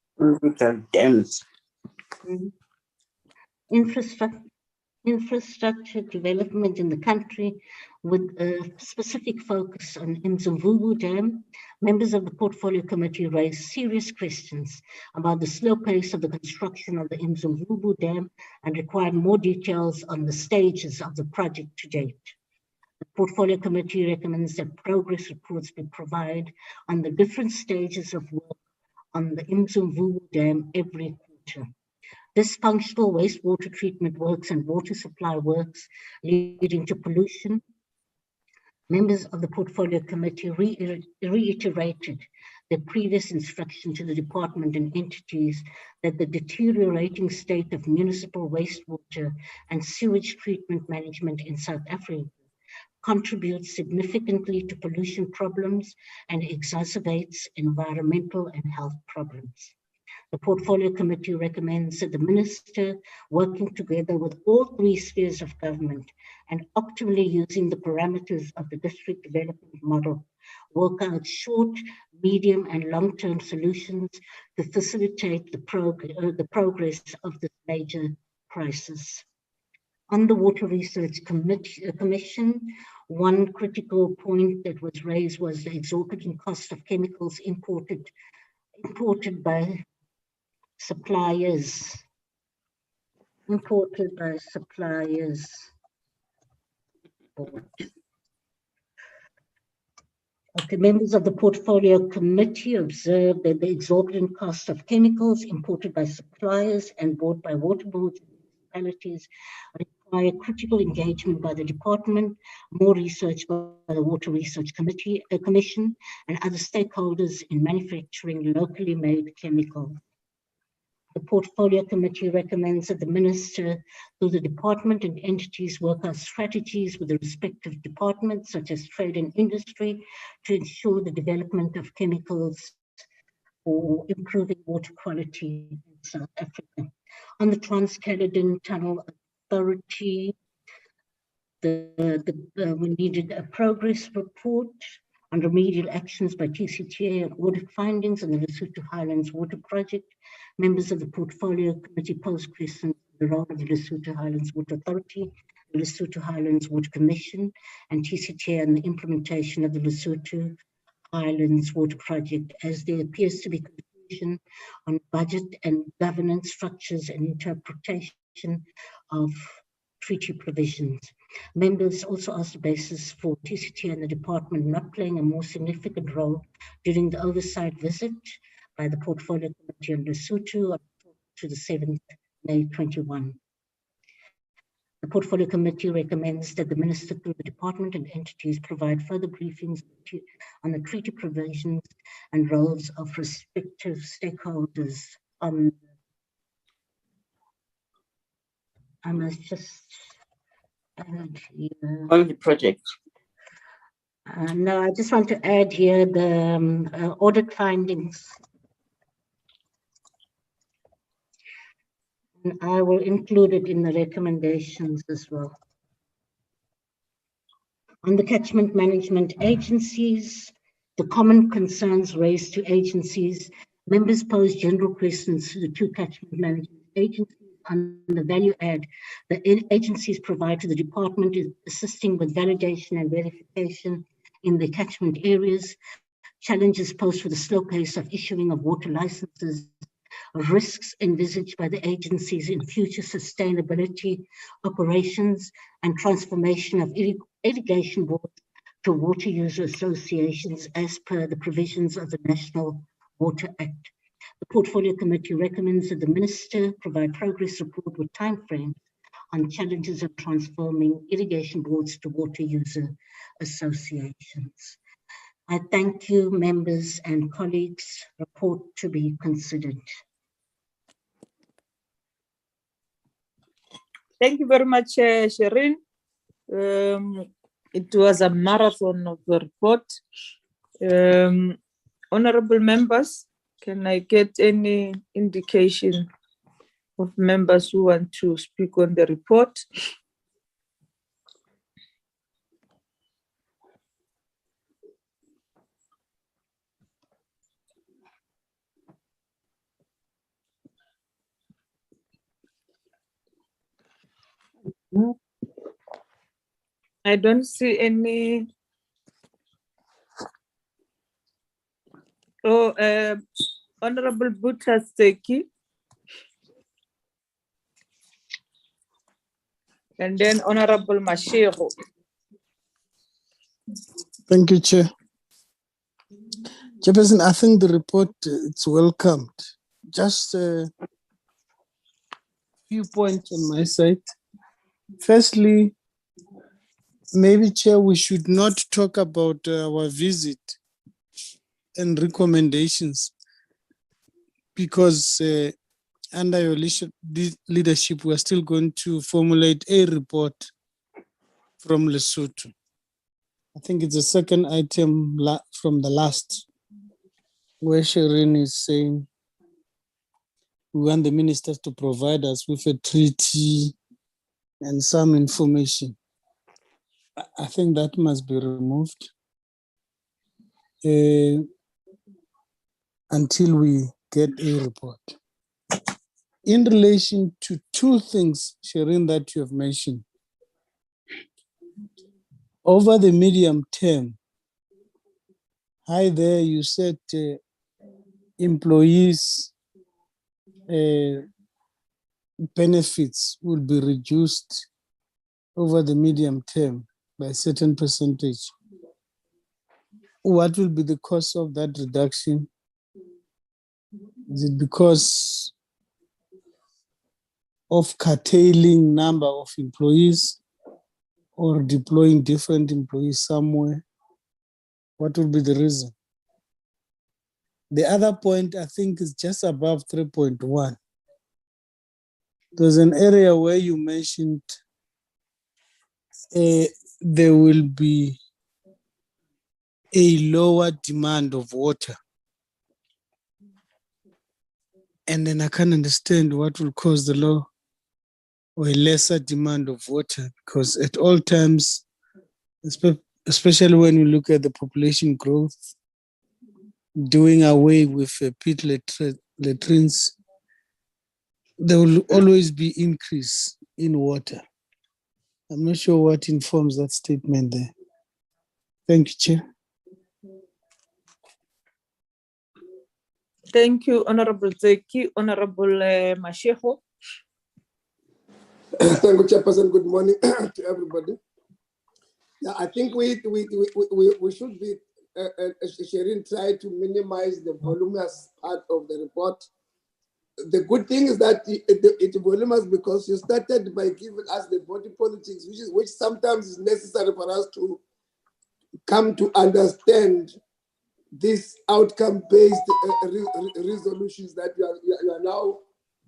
S4: Infrastructure development in the country with a specific focus on Mzimvubu Dam. Members of the Portfolio Committee raised serious questions about the slow pace of the construction of the Mzimvubu Dam and required more details on the stages of the project to date. The Portfolio Committee recommends that progress reports be provided on the different stages of work on the Mzimvubu Dam every quarter. Dysfunctional wastewater treatment works and water supply works leading to pollution. Members of the Portfolio Committee reiterated their previous instruction to the department and entities that the deteriorating state of municipal wastewater and sewage treatment management in South Africa contributes significantly to pollution problems and exacerbates environmental and health problems. The Portfolio Committee recommends that the Minister, working together with all 3 spheres of government and optimally using the parameters of the district development model, work out short, medium, and long-term solutions to facilitate the progress of this major crisis. On the Water Research Commission, one critical point that was raised was the exorbitant cost of chemicals imported by suppliers. Okay, members of the Portfolio Committee observed that the exorbitant cost of chemicals imported by suppliers and bought by water boards and municipalities require critical engagement by the department, more research by the Water Research Commission, and other stakeholders in manufacturing locally made chemicals. The Portfolio Committee recommends that the Minister, through the department and entities, work out strategies with the respective departments, such as trade and industry, to ensure the development of chemicals for improving water quality in South Africa. On the Trans-Caledon Tunnel Authority, we needed a progress report on remedial actions by TCTA and audit findings on the Lesotho Highlands Water Project. Members of the Portfolio Committee posed questions on the role of the Lesotho Highlands Water Authority, the Lesotho Highlands Water Commission, and TCTA and the implementation of the Lesotho Highlands Water Project, as there appears to be confusion on budget and governance structures and interpretation of treaty provisions. Members also asked the basis for TCT and the department not playing a more significant role during the oversight visit by the Portfolio Committee on Lesotho to the 7th May 21. The Portfolio Committee recommends that the Minister, through the department and entities, provide further briefings on the treaty provisions and roles of respective stakeholders on. I must just add here.
S3: On the project.
S4: No, I just want to add here the audit findings. And I will include it in the recommendations as well. On the catchment management agencies, the common concerns raised to agencies, members posed general questions to the two catchment management agencies on the value add the agencies provide to the department, assisting with validation and verification in the catchment areas, challenges posed for the slow pace of issuing of water licenses, risks envisaged by the agencies in future sustainability operations and transformation of irrigation boards to water user associations as per the provisions of the National Water Act. The Portfolio Committee recommends that the Minister provide progress report with timeframes on challenges of transforming irrigation boards to water user associations. I thank you, members and colleagues. Report to be considered.
S1: Thank you very much, Shireen. It was a marathon of the report. Honorable members, can I get any indication of members who want to speak on the report? I don't see any. Oh, Honorable Butasteki. And then Honorable Mashiro.
S5: Thank you, Chair. Chairperson, I think the report it's welcomed. Just a few points on my side. Firstly, maybe, Chair, we should not talk about our visit and recommendations because under your leadership, we are still going to formulate a report from Lesotho. I think it's the second item from the last, where Shireen is saying we want the ministers to provide us with a treaty and some information. I think that must be removed until we get a report. In relation to two things, Shireen, that you have mentioned, over the medium term, hi there, you said employees' benefits will be reduced over the medium term by a certain percentage. What will be the cost of that reduction? Is it because of curtailing number of employees or deploying different employees somewhere? What will be the reason? The other point, I think, is just above 3.1. there's an area where you mentioned there will be a lower demand of water. And then I can't understand what will cause the low or a lesser demand of water, because at all times, especially when you look at the population growth, doing away with pit latrines, there will always be increase in water. I'm not sure what informs that statement there. Thank you, Chair.
S1: Thank you, Honorable Zeki. Honorable Mashego.
S6: Thank you, Chairperson. Good morning to everybody. Yeah, I think we should be, Sherin, try to minimize the voluminous part of the report. The good thing is that it's voluminous because you started by giving us the body politics, which sometimes is necessary for us to come to understand these outcome-based resolutions that you are now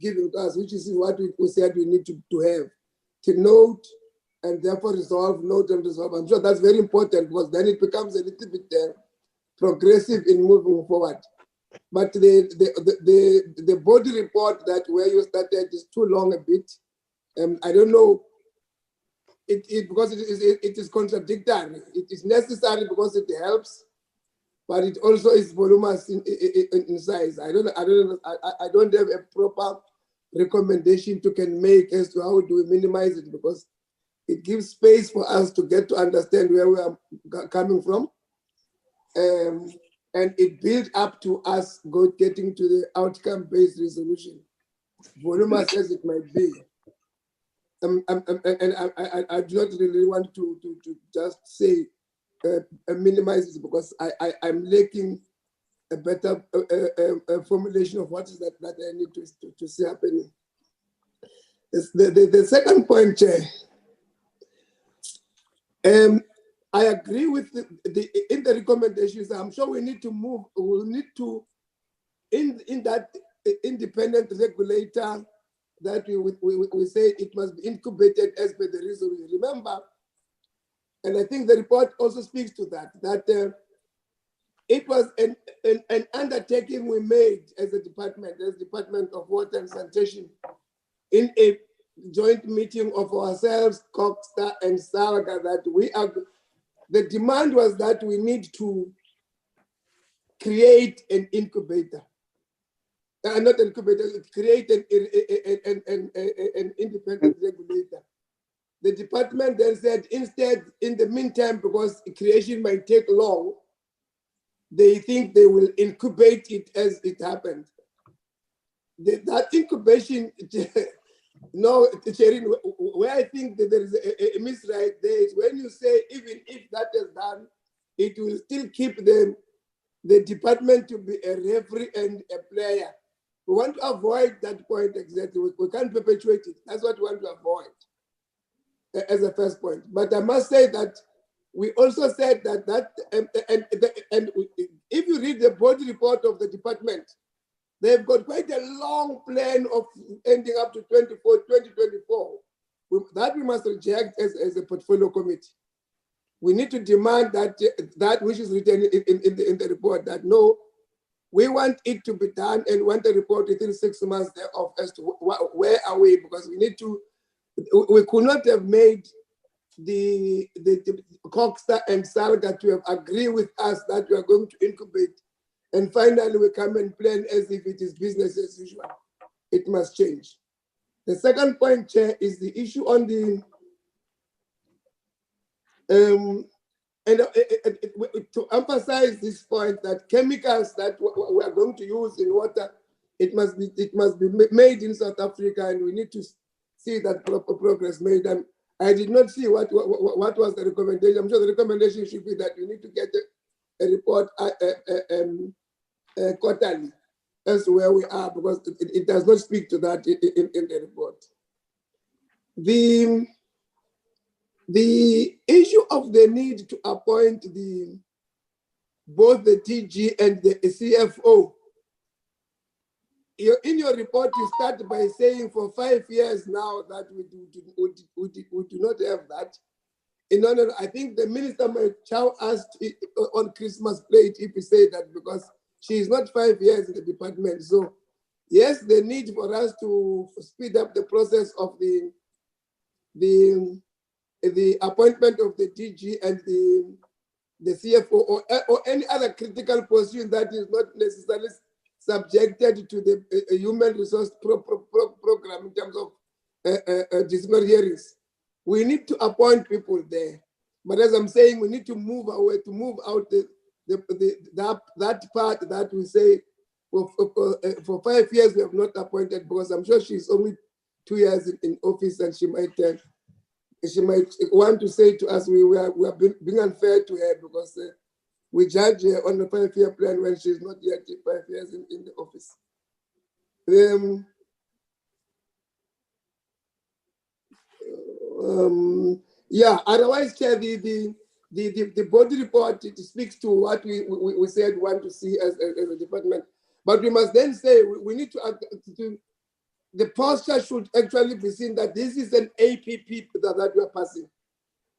S6: giving to us, which is what we said we need to have, to note and therefore resolve, note and resolve. I'm sure that's very important because then it becomes a little bit progressive in moving forward. But the body report that where you started is too long a bit. I don't know, because it is contradictory. It is necessary because it helps, but it also is voluminous in size. I don't have a proper recommendation to can make as to how do we minimize it, because it gives space for us to get to understand where we are coming from. And it builds up to us getting to the outcome-based resolution, voluminous as it might be. And I do not really want to just say minimize it, because I'm lacking a better formulation of what is that I need to see happening. The second point, Chair, I agree with in the recommendations. I'm sure we need to move. We need to in that independent regulator that we say it must be incubated as per the resolution. Remember, and I think the report also speaks to that it was an undertaking we made as a department, as Department of Water and Sanitation, in a joint meeting of ourselves, Coxstar and Saga, that we are. The demand was that we need to create an incubator. Not an incubator, create an independent regulator. The department then said, instead, in the meantime, because creation might take long, they think they will incubate it as it happened. That incubation, no, Sherin, where I think that there is a misright there is when you say, even if that is done, it will still keep the department to be a referee and a player. We want to avoid that point exactly. We can't perpetuate it. That's what we want to avoid as a first point. But I must say that we also said that and if you read the body report of the department, they've got quite a long plan of ending up to 2024. That we must reject as a portfolio committee. We need to demand that which is written in the report, that no, we want it to be done and want a report within 6 months thereof as to where are we, because we could not have made the Coxstar and Salga to have agreed with us that we are going to incubate, and finally we come and plan as if it is business as usual. It must change. The second point, Chair, is the issue on the to emphasize this point that chemicals that we are going to use in water, it must be made in South Africa, and we need to see that proper progress made. And I did not see what was the recommendation. I'm sure the recommendation should be that we need to get a report quarterly as to where we are, because it does not speak to that in the report. The issue of the need to appoint both the TG and the CFO, in your report, you start by saying for 5 years now that we do not have that. No, I think the minister might chow us on Christmas plate if we say that, because she is not 5 years in the department. So yes, the need for us to speed up the process of the appointment of the DG and the CFO or any other critical position that is not necessarily subjected to the human resource program in terms of disciplinary hearings. We need to appoint people there. But as I'm saying, we need to move away, to move out that part that we say for 5 years we have not appointed, because I'm sure she's only 2 years in office, and she might want to say to us we are being unfair to her because we judge her on the 5-year plan when she's not yet 5 years in the office. Yeah, otherwise, Chair, the body report, it speaks to what we said we want to see as a department. But we must then say we need to the posture should actually be seen that this is an APP that we are passing.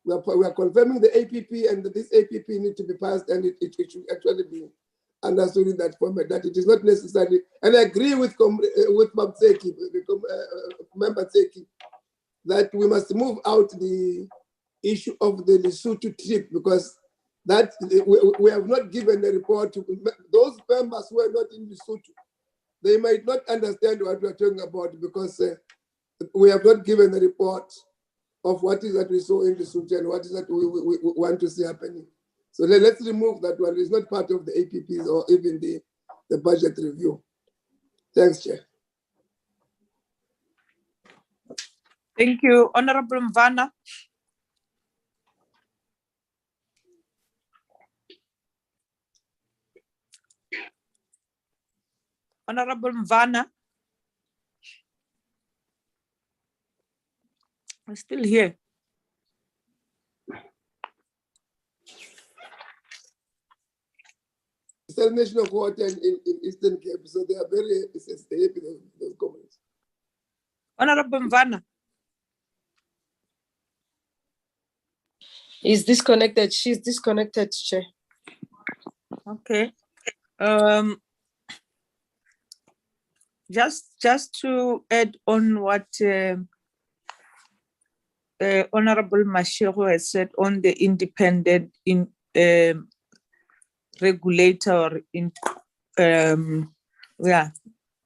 S6: We are confirming the APP, and this APP needs to be passed, and it should actually be understood in that format, that it is not necessary. And I agree with Mabseki, Member Tseki, that we must move out the issue of the Lesotho trip, because that we have not given a report to those members who are not in Lesotho. They might not understand what we are talking about, because we have not given a report of what is that we saw in Lesotho and what is that we want to see happening. So let's remove that one. It's not part of the APPs or even the budget review. Thanks, Chair.
S1: Thank you. Honorable Mvana. Honorable Mvana. I'm still here.
S6: Salination of water in Eastern Cape, so they are very happy with those comments.
S1: Honorable Mvana.
S7: He's disconnected. She's disconnected, Chair.
S1: Okay. Just to add on what Honorable Mashego has said on the independent regulator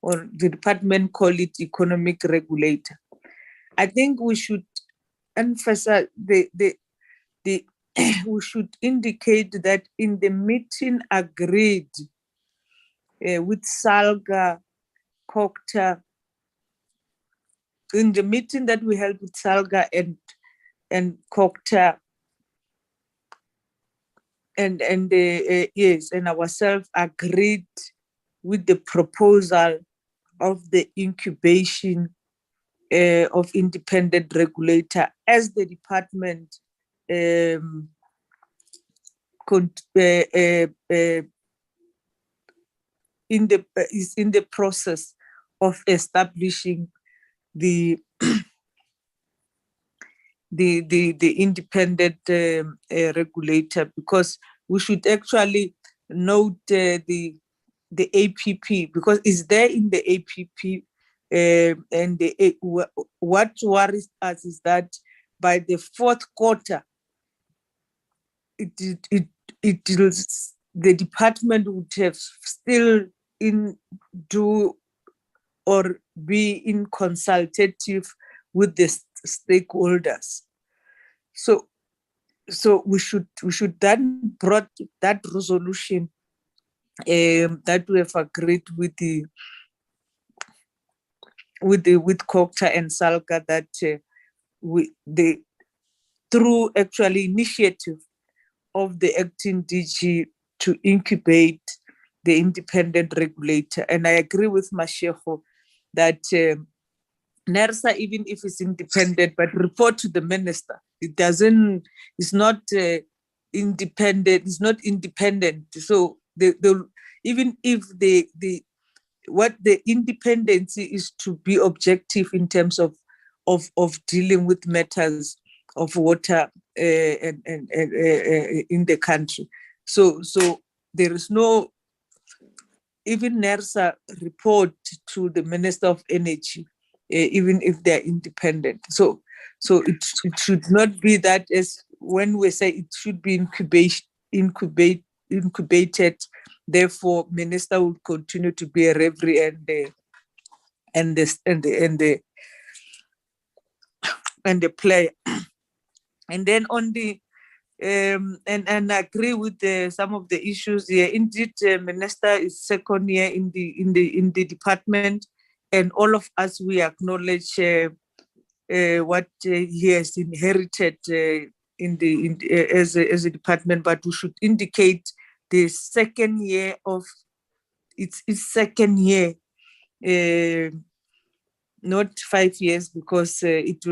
S1: or the department call it economic regulator. I think we should emphasize we should indicate that in the meeting agreed with SALGA, COCTA, in the meeting that we held with SALGA and COCTA, and ourselves agreed with the proposal of the incubation of independent regulator as the department is in the process of establishing the independent regulator, because we should actually note the APP, because it's there in the APP, and what worries us is that by the fourth quarter, the department would have still do or be in consultative with the stakeholders. So we should then brought that resolution that we have agreed with COCTA and SALGA, that through actually initiative of the acting DG to incubate the independent regulator. And I agree with Mashego that NERSA, even if it's independent, but report to the minister. It's not independent. It's not independent. So even if the what the independency is to be objective in terms of dealing with matters of water and in the country. So there is no even NERSA report to the Minister of Energy, even if they're independent. So it should not be that, as when we say it should be incubated, therefore Minister will continue to be a referee and the player. And then on the and I agree with some of the issues here. Indeed, Minister is second year in the department, and all of us, we acknowledge what he has inherited as a department, but we should indicate the second year of its second year, not 5 years, because it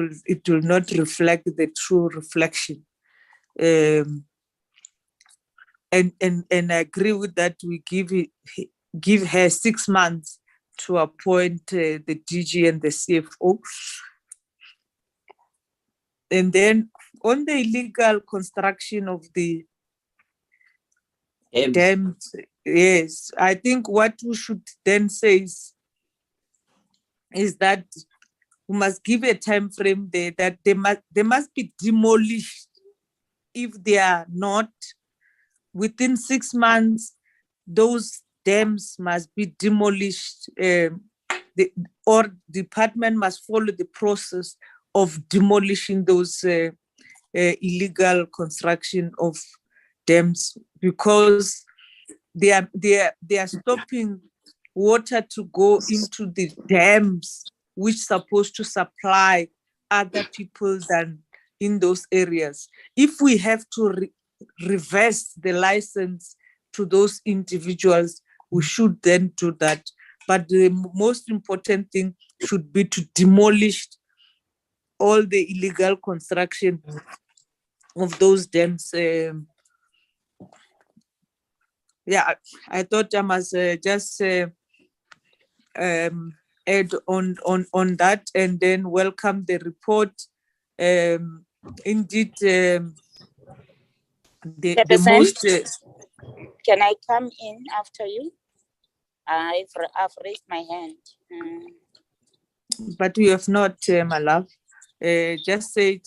S1: will not reflect the true reflection. And I agree with that. We give her 6 months to appoint the DG and the CFO. And then on the illegal construction of the dams, yes, I think what we should then say is that we must give a time frame there, that they must be demolished. If they are not, within 6 months, those dams must be demolished, or department must follow the process of demolishing those illegal construction of dams, because they are stopping water to go into the dams, which are supposed to supply other people than in those areas. If we have to reverse the license to those individuals, we should then do that. But the most important thing should be to demolish all the illegal construction of those dams. Yeah, I thought I must just add on that, and then welcome the report. Indeed, the most.
S8: Can I come in after you? I've raised my hand.
S1: But we have not, my love. Just say,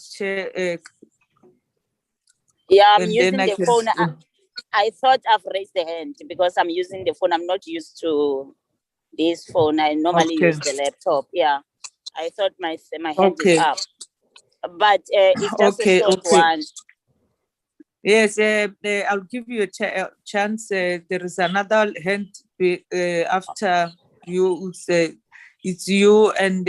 S8: yeah, I'm using the phone. I thought I've raised the hand because I'm using the phone. I'm not used to this phone. I normally use the laptop. Yeah, I thought my hand is up, but it's just a short one.
S1: Yes, I'll give you a chance. There is another hand after you. It's you and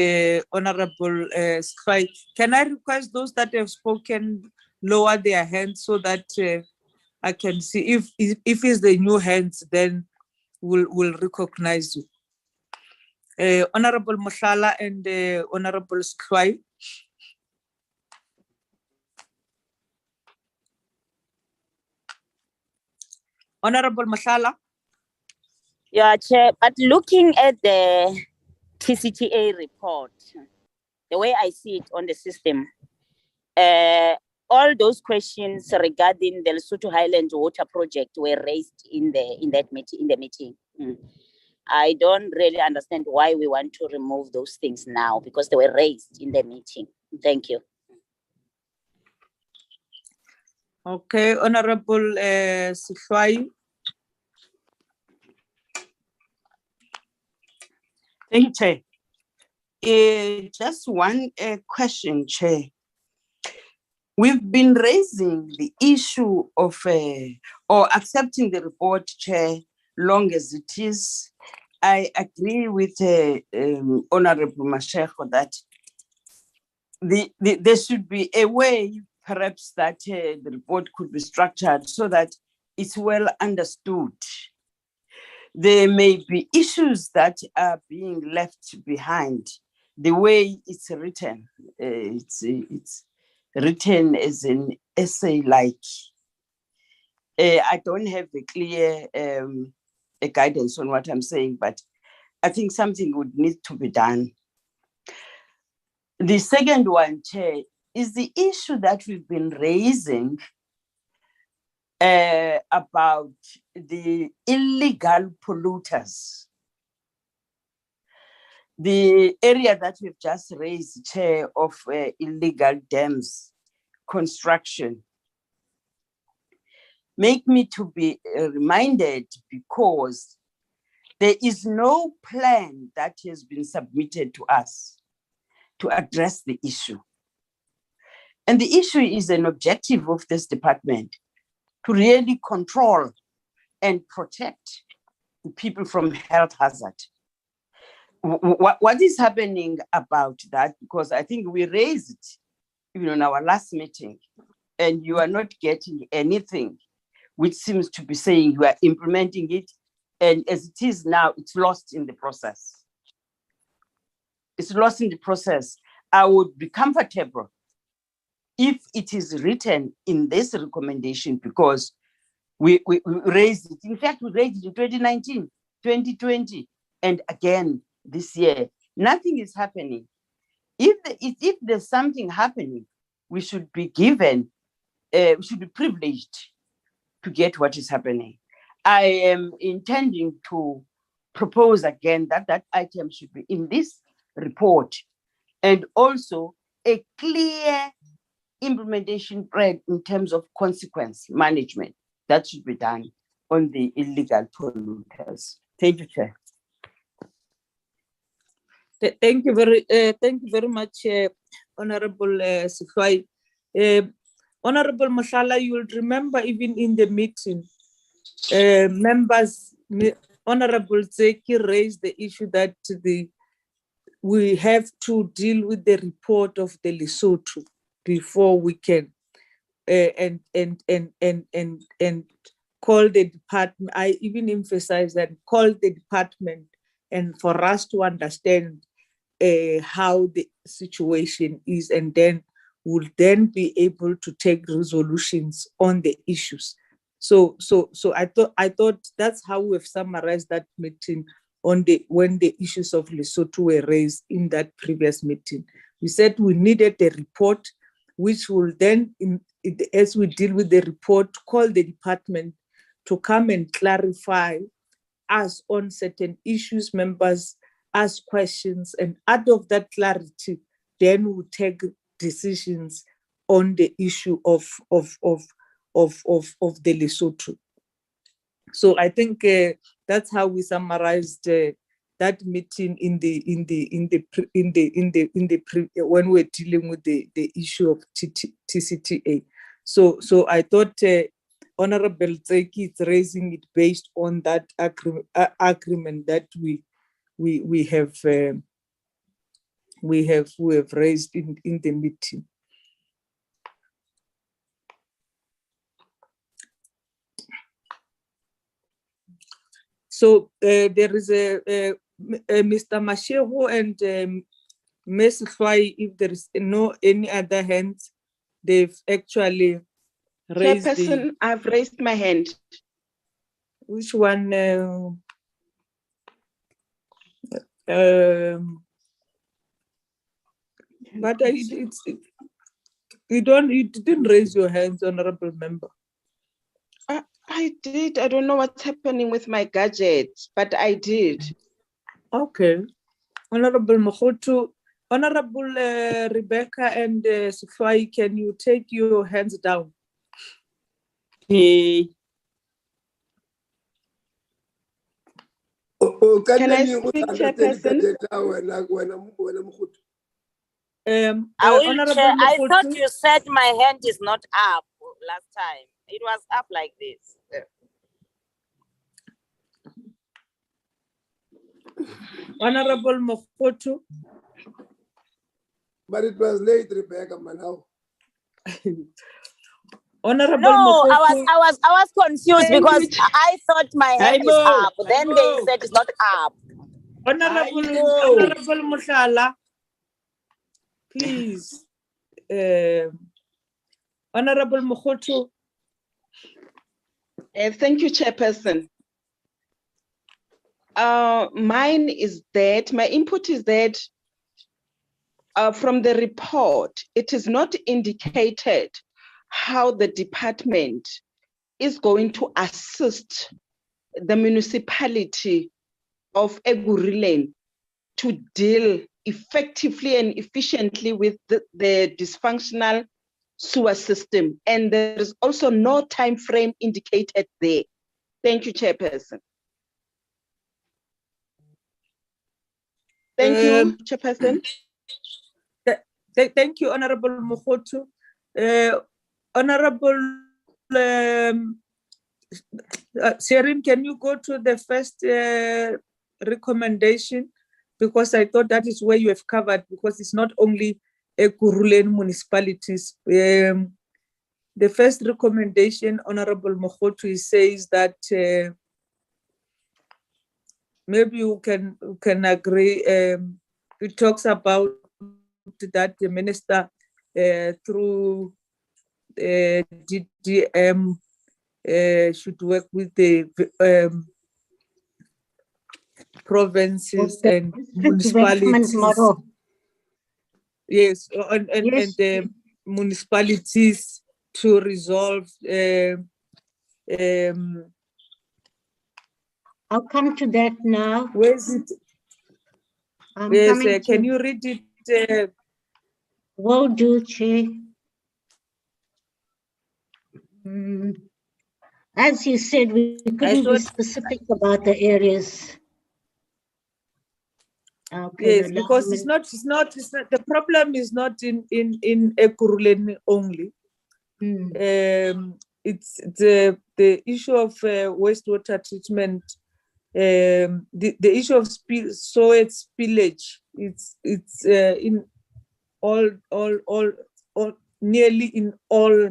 S1: Honorable Sky. Can I request those that have spoken lower their hands so that I can see if it's the new hands, then we'll recognize you. Honorable Mushala and Honorable Sky. Honorable Mashala.
S8: Yeah, Chair, but looking at the TCTA report, the way I see it on the system, all those questions regarding the Lesotho Highland Water Project were raised in the meeting. I don't really understand why we want to remove those things now, because they were raised in the meeting. Thank you.
S1: Okay, Honorable Sifai.
S3: Thank you, Chair. Just one question, Chair. We've been raising the issue of or accepting the report, Chair, long as it is. I agree with Honorable Mashego that there should be a way, perhaps, that the report could be structured so that it's well understood. There may be issues that are being left behind. The way it's written, it's written as an essay-like. I don't have a clear guidance on what I'm saying, but I think something would need to be done. The second one, Chair, is the issue that we've been raising about the illegal polluters. The area that we've just raised, Chair, of illegal dams construction, make me to be reminded, because there is no plan that has been submitted to us to address the issue. And the issue is an objective of this department to really control and protect the people from health hazard. What is happening about that? Because I think we raised it even in our last meeting, and you are not getting anything, which seems to be saying you are implementing it. And as it is now, it's lost in the process. It's lost in the process. I would be comfortable if it is written in this recommendation, because we raised it. In fact, we raised it in 2019, 2020, and again this year. Nothing is happening. If there's something happening, we should be given, we should be privileged to get what is happening. I am intending to propose again that that item should be in this report, and also a clear implementation plan in terms of consequence management that should be done on the illegal polluters. Thank you, Chair.
S1: Thank you very much, Honorable Sifai. Honorable Mashala, you will remember even in the meeting, members, Honorable Zeki raised the issue that we have to deal with the report of the Lesotho before we can and call the department. I even emphasize that, call the department, and for us to understand how the situation is, and then we'll then be able to take resolutions on the issues. So I thought that's how we've summarized that meeting on when the issues of Lesotho were raised in that previous meeting. We said we needed a report, which will then, as we deal with the report, call the department to come and clarify us on certain issues. Members ask questions, and out of that clarity, then we'll take decisions on the issue of the Lesotho. So I think that's how we summarized that meeting when we're dealing with the issue of TCTA. So I thought Honorable Tseki is raising it based on that agreement that we have raised in the meeting. So there is a Mr. Mashego and Ms. Fai. If there is any other hands, they've actually raised.
S9: Chairperson, I've raised my hand.
S1: Which one? But you didn't raise your hands, Honorable Member.
S9: I did. I don't know what's happening with my gadget, but I did.
S1: Okay. Honorable Mohotu, Honorable Rebecca and Sifai, can you take your hands down?
S3: Okay.
S9: Can I speak, Chairperson?
S8: I thought you said my hand is not up last time. It was up like this.
S1: Honorable Mohotu.
S6: But it was late, Rebecca, Manau.
S1: Honorable
S8: No,
S1: Mohotu.
S8: I was confused because I thought my hand is up. Then they said it's not up.
S1: Honorable Mushala, please. Honorable Mohotu.
S9: Thank you, Chairperson. Mine is that, my input is that from the report, it is not indicated how the department is going to assist the municipality of Egurileng to deal effectively and efficiently with the dysfunctional sewer system. And there is also no time frame indicated there. Thank you, Chairperson. Thank you, Chairperson.
S1: Thank you, Honorable Mokhotu. Honorable Sherin, can you go to the first recommendation? Because I thought that is where you have covered, because it's not only Ekurhuleni municipalities. The first recommendation, Honorable Mokhotu, says that maybe you can agree. It talks about that the minister through DDM should work with the provinces and municipalities.
S4: Model.
S1: Yes, and the municipalities to resolve.
S4: I'll come to that now.
S1: Where is it? Yes, can you read it?
S4: Will do, Chair. As you said, we couldn't be specific about the areas. Okay,
S1: yes, because it's not. The problem is not in Ekurhuleni only. It's the issue of wastewater treatment. The issue of soil spillage. It's in all nearly in all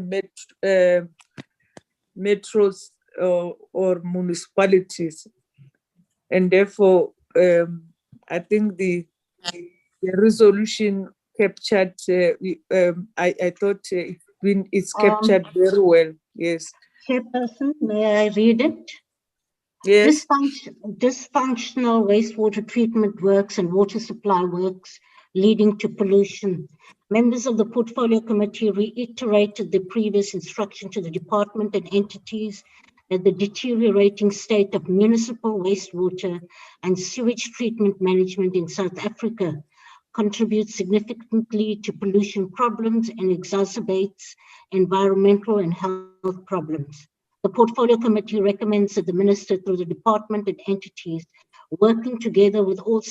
S1: metros or municipalities, and therefore I think the resolution captured. I thought it's captured very well. Yes.
S4: Chairperson, may I read it?
S1: Yes.
S4: Dysfunctional wastewater treatment works and water supply works leading to pollution. Members of the Portfolio Committee reiterated the previous instruction to the department and entities that the deteriorating state of municipal wastewater and sewage treatment management in South Africa contributes significantly to pollution problems and exacerbates environmental and health problems. The Portfolio Committee recommends that the Minister, through the department and entities, working together with all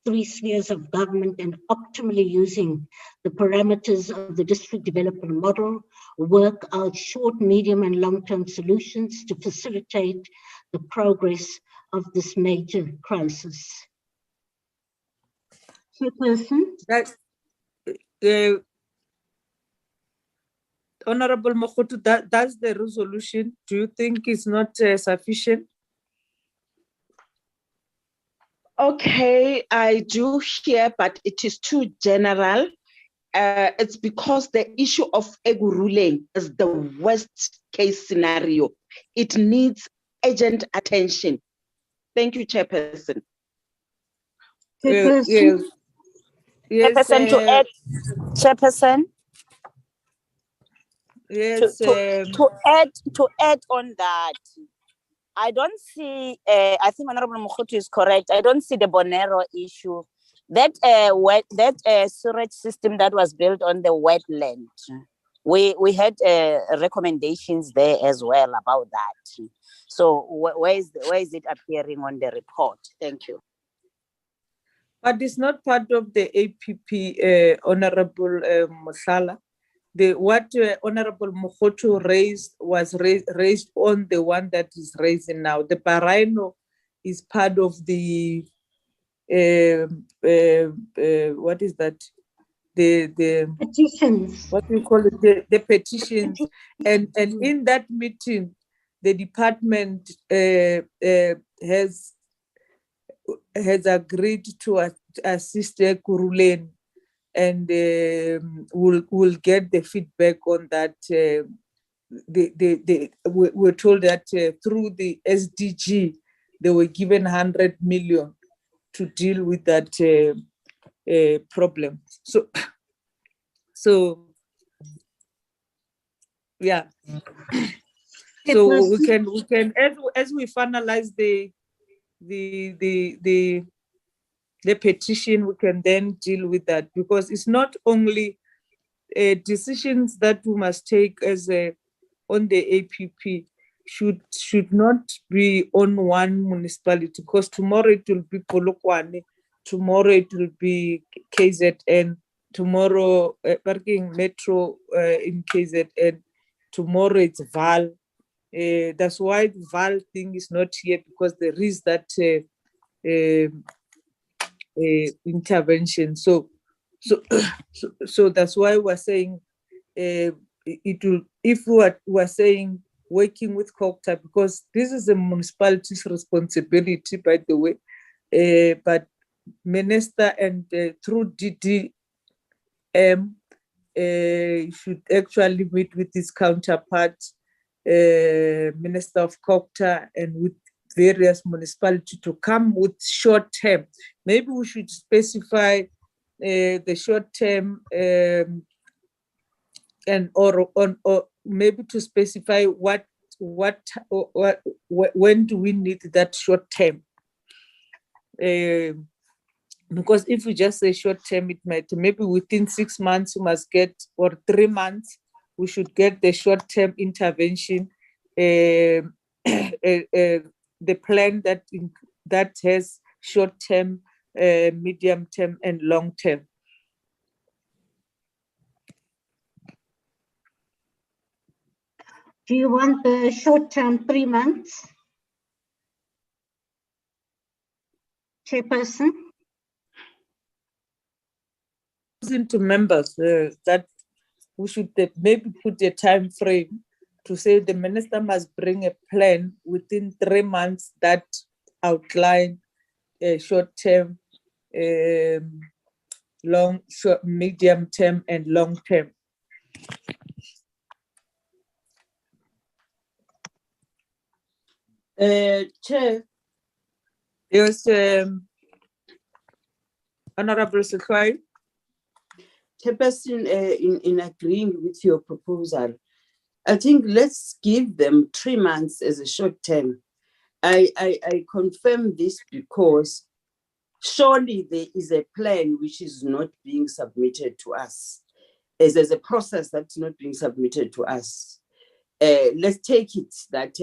S4: three spheres of government and optimally using the parameters of the district development model, work out short, medium, and long-term solutions to facilitate the progress of this major crisis. Chairperson?
S1: Honorable Mokhotu, that's the resolution. Do you think it's not sufficient?
S9: Okay, I do hear, but it is too general. It's because the issue of Ekurhuleni is the worst case scenario. It needs urgent attention. Thank you, Chairperson.
S1: Yes.
S8: Chairperson, to add, Chairperson.
S1: Yes.
S8: To add on that, I don't see. I think Honorable Mokhotu is correct. I don't see the Bonero issue. That sewage system that was built on the wetland. We had recommendations there as well about that. So where is it appearing on the report? Thank you.
S1: But it's not part of the APP, Honorable Mosala. What Honorable Mokhotu raised was raised on the one that is raising now. The Parino is part of the what is that? The
S4: petitions.
S1: What we call it, the petitions, and in that meeting, the department has agreed to assist Ekurhuleni, and we'll get the feedback on that. We're told that through the SDG, they were given 100 million to deal with that problem. So yeah. So we can as we finalize the petition, we can then deal with that, because it's not only decisions that we must take as on the APP should not be on one municipality, because tomorrow it will be Polokwane, tomorrow it will be KZN, tomorrow parking metro in KZN, tomorrow it's Val. That's why the Val thing is not here, because there is that intervention. So that's why we're saying it will, if we're saying working with COGTA, because this is a municipality's responsibility, by the way, but Minister and through DDM should actually meet with his counterpart, Minister of COGTA, and with various municipalities to come with short term. Maybe we should specify the short term and or maybe to specify when do we need that short term? Because if we just say short term, it might maybe within 6 months we must get, or 3 months we should get the short term intervention. The plan that has short term, medium term, and long term.
S4: Do you want the short term 3 months? Chairperson?
S1: Into members that we should maybe put a time frame to say the minister must bring a plan within 3 months that outline short term, medium term, and long term.
S3: Chair.
S1: Yes, Honorable Sekhwai.
S3: Chairperson, in agreeing with your proposal, I think let's give them 3 months as a short term. I confirm this because surely there is a plan which is not being submitted to us. As there's a process that's not being submitted to us. Let's take it that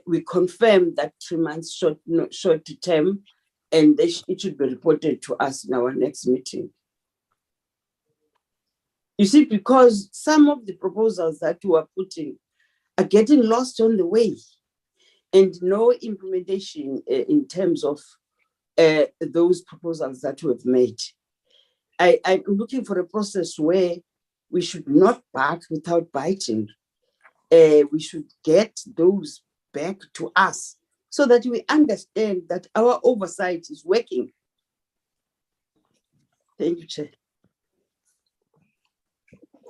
S3: we confirm that 3 months short term, and it should be reported to us in our next meeting. You see, because some of the proposals that we are putting are getting lost on the way, and no implementation in terms of those proposals that we have made. I'm looking for a process where we should not bark without biting. We should get those back to us so that we understand that our oversight is working. Thank you, Chair.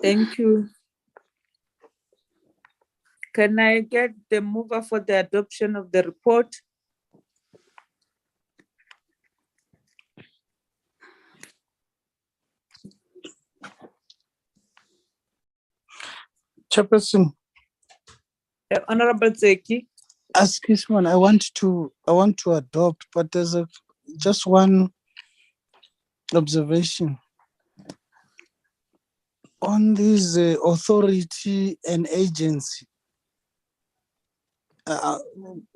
S1: Thank you. Can I get the mover for the adoption of the report?
S5: Chairperson.
S1: Honorable Zeki.
S5: Excuse me, I want to adopt, but there's just one observation on this authority and agency.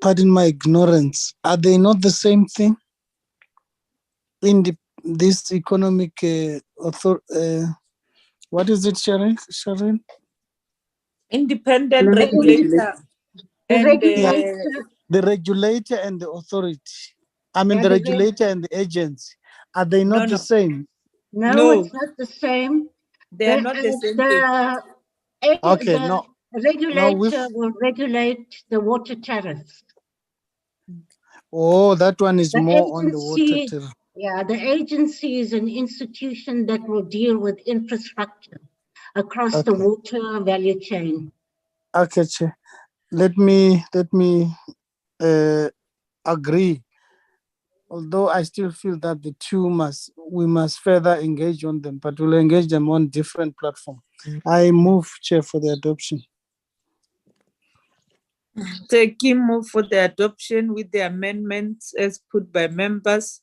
S5: Pardon my ignorance. Are they not the same thing in this economic what is it, Sharon?
S1: Independent regulator. And
S5: the regulator and the authority. I mean, the regulator and the agency. Are they not the same?
S4: No, it's not the same.
S1: They are not the same thing.
S5: Okay,
S4: the regulator will regulate the water tariffs.
S5: Oh, that one is more on the water tariff.
S4: Yeah, the agency is an institution that will deal with infrastructure across the water value chain.
S5: Okay, Chair. Let me agree. Although I still feel that we must further engage on them, but we'll engage them on different platforms. I move, Chair, for the adoption.
S1: Taking move for the adoption with the amendments as put by members.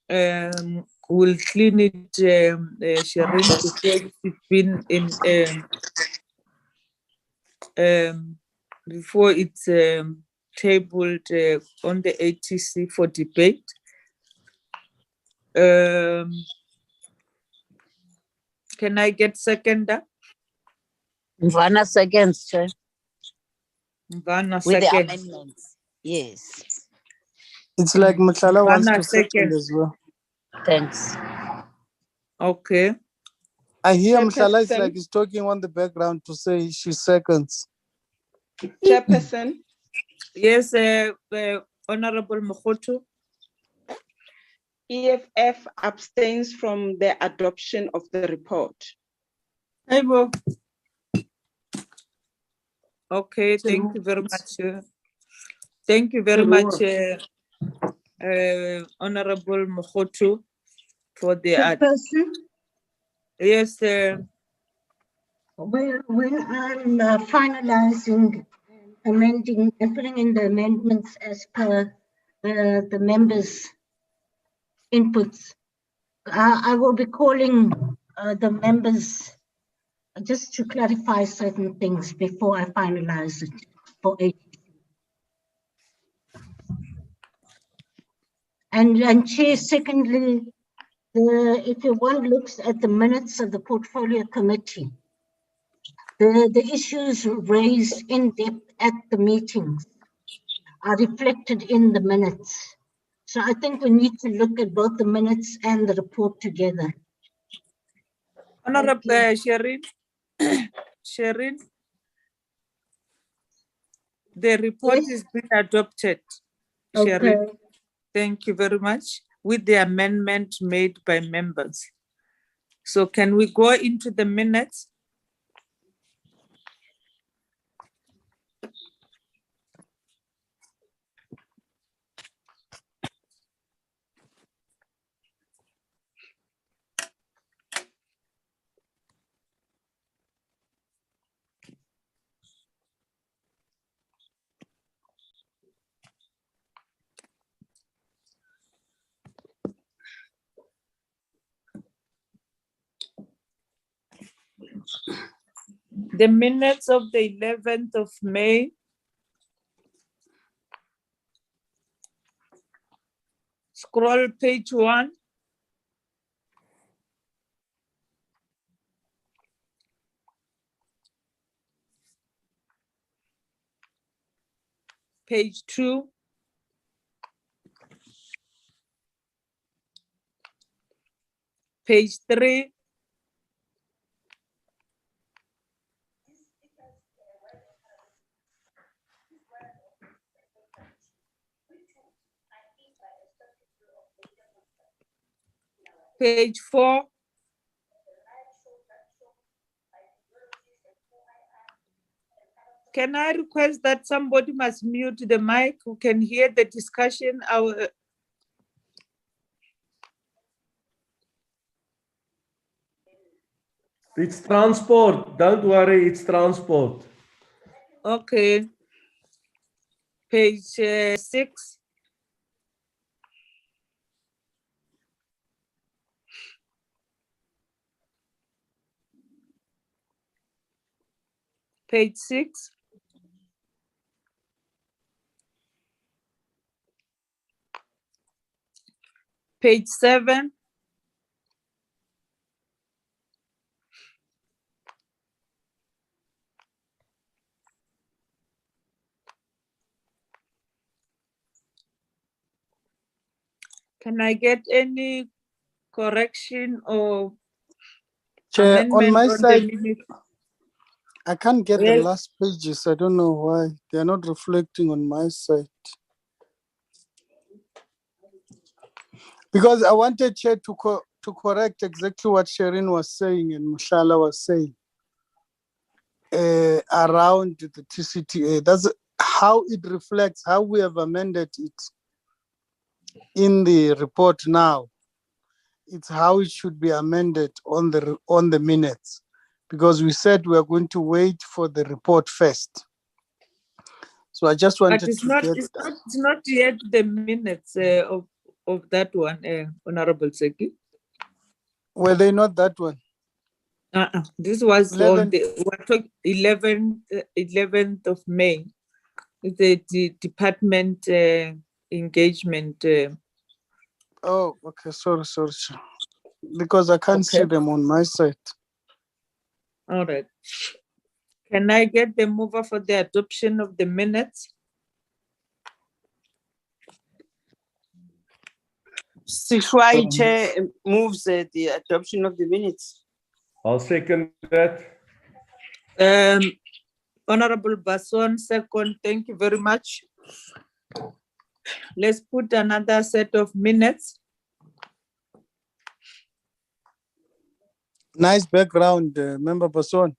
S1: We'll clean it, Shireen, before it's been in before it's tabled on the ATC for debate. Can I get seconder?
S8: Mvana seconds, Chair.
S1: Mvana
S8: With the
S1: second.
S8: amendments. Yes.
S5: It's like Muthala wants
S1: Mvana
S5: to second
S1: second.
S5: as well.
S8: Thanks.
S1: Okay.
S5: I hear Muthala is
S9: Chairperson.
S5: like he's talking on the background to say she seconds.
S9: Chairperson,
S1: Yes, Honorable Mokhoto.
S9: EFF abstains from the adoption of the report.
S1: Aibo. Okay, thank you very much. Thank you very much, Honorable Mokhoto, for the
S4: Chairperson,
S1: yes.
S4: when I'm finalizing, amending and putting in the amendments as per the members' inputs, I will be calling the members just to clarify certain things before I finalize it for ATC. And Chair, secondly, if one looks at the minutes of the portfolio committee, the issues raised in depth at the meetings are reflected in the minutes. So I think we need to look at both the minutes and the report together.
S1: Honorable Shireen, Shireen, the report
S4: Yes.
S1: is being adopted.
S4: Okay.
S1: Shireen, thank you very much, with the amendment made by members. So can we go into the minutes? The minutes of the 11th of May. Scroll page 1. Page 2. Page 3. Page 4. Can I request that somebody must mute the mic who can hear the discussion?
S10: It's transport. Don't worry, it's transport.
S1: Okay. Page 6. Page 6. Page 7. Can I get any correction or
S5: Chair,
S1: amendment
S5: on my
S1: on
S5: side,
S1: the minute?
S5: I can't get the
S1: Yes.
S5: last pages. I don't know why. They're not reflecting on my side. Because I wanted Chair to correct exactly what Shireen was saying and Mushala was saying around the TCTA. how it reflects, how we have amended it in the report now. It's how it should be amended on the minutes, because we said we are going to wait for the report first. So I just wanted
S1: But it's
S5: to
S1: not,
S5: get
S1: it's not yet the minutes of that one, Honorable Seki.
S5: were they not that one?
S1: This was
S5: 11.
S1: on the 11th of May. The department engagement.
S5: Oh, okay. Sorry. Because I can't see
S1: Okay.
S5: them on my side.
S1: All right. Can I get the mover for the adoption of the minutes?
S3: Sishwai Chair moves the adoption of the minutes.
S10: I'll second that.
S1: Honorable Basson, second. Thank you very much. Let's put another set of minutes.
S5: Nice background, Member Person.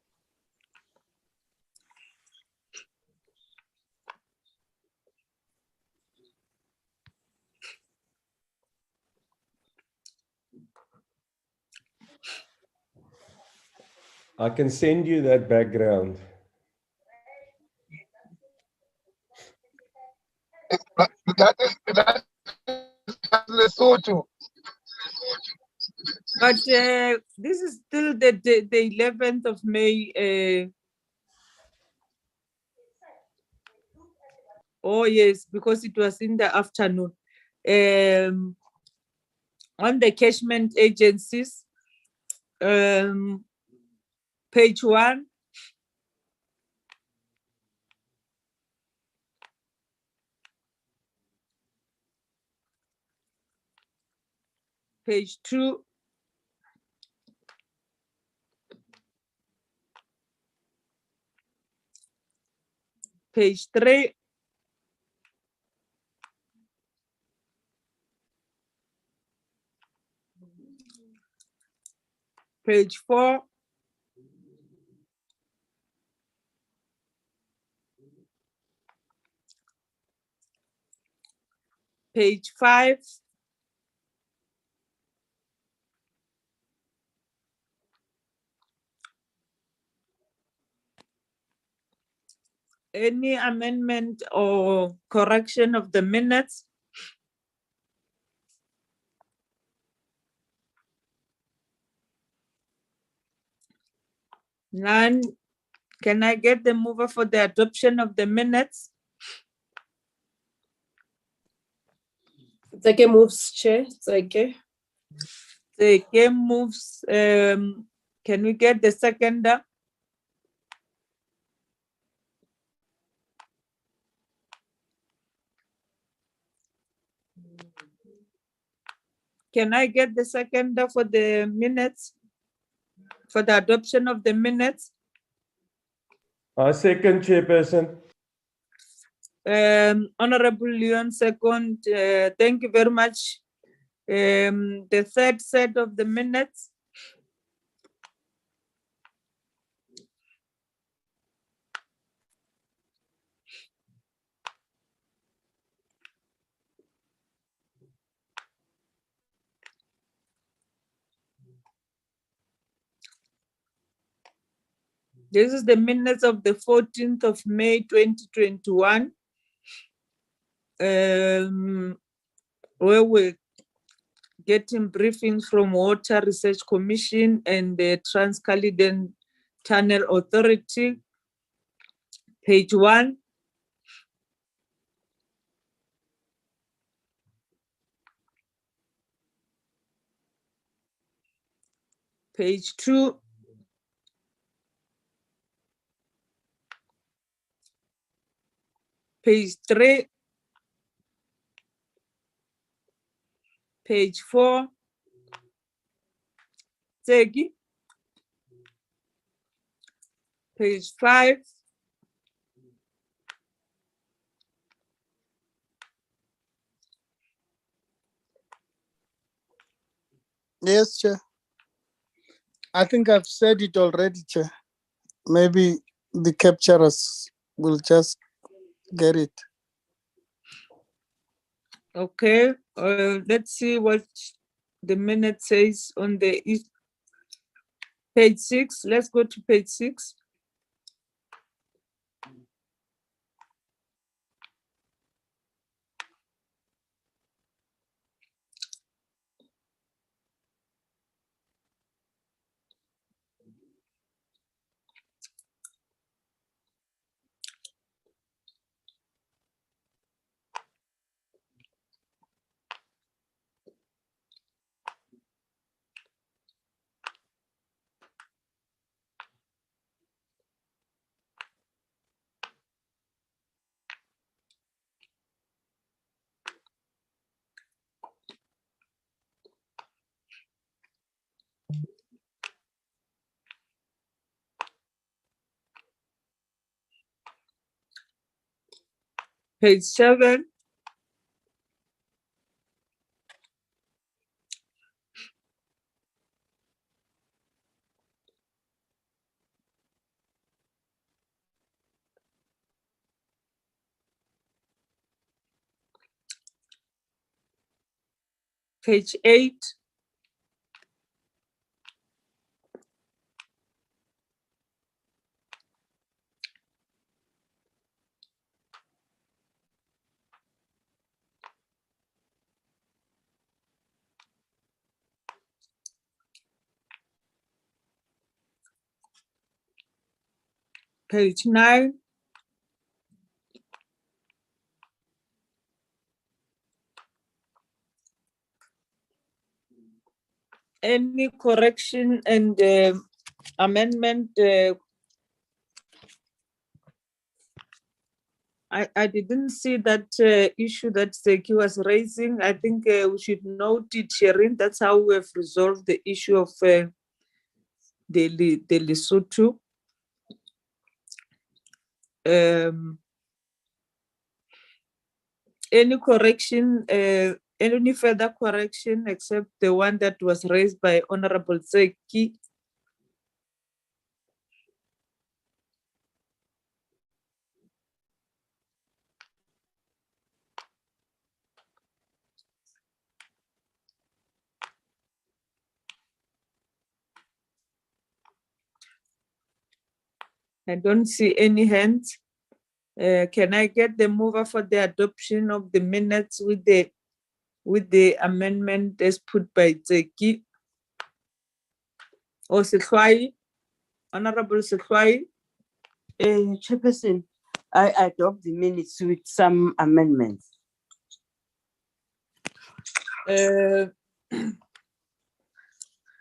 S10: I can send you that background.
S6: That is Lesotho.
S1: But this is still the 11th of May. Oh, yes, because it was in the afternoon. On the catchment agencies, page 1. Page 2. Page 3. Page 4. Page 5. Any amendment or correction of the minutes? None. Can I get the mover for the adoption of the minutes?
S7: Zeke moves, Chair. Zeke.
S1: Zeke moves. Can we get the seconder? Can I get the seconder for the minutes? For the adoption of the minutes?
S10: I second, Chairperson.
S1: Honorable Leon, second. Thank you very much. The third set of the minutes. This is the minutes of the 14th of May, 2021. Where we're getting briefings from Water Research Commission and the Trans-Caledon Tunnel Authority. Page 1. Page 2. Page 3. Page 4. Tsegi. Page 5.
S5: Yes, Chair. I think I've said it already, Chair. Maybe the capturers will just get it.
S1: Okay, let's see what the minute says on the page 6. Let's go to page 6. Page 7. Page 8. Page 9. Any correction and amendment? I didn't see that issue that Seki was raising. I think we should note it, Sherin. That's how we have resolved the issue of the Lesotho. Any correction, any further correction except the one that was raised by Honorable Seki? I don't see any hands. Can I get the mover for the adoption of the minutes with the amendment as put by Tseki? Or Sehlwai? Honorable Sehlwai?
S3: Chairperson, I adopt the minutes with some amendments.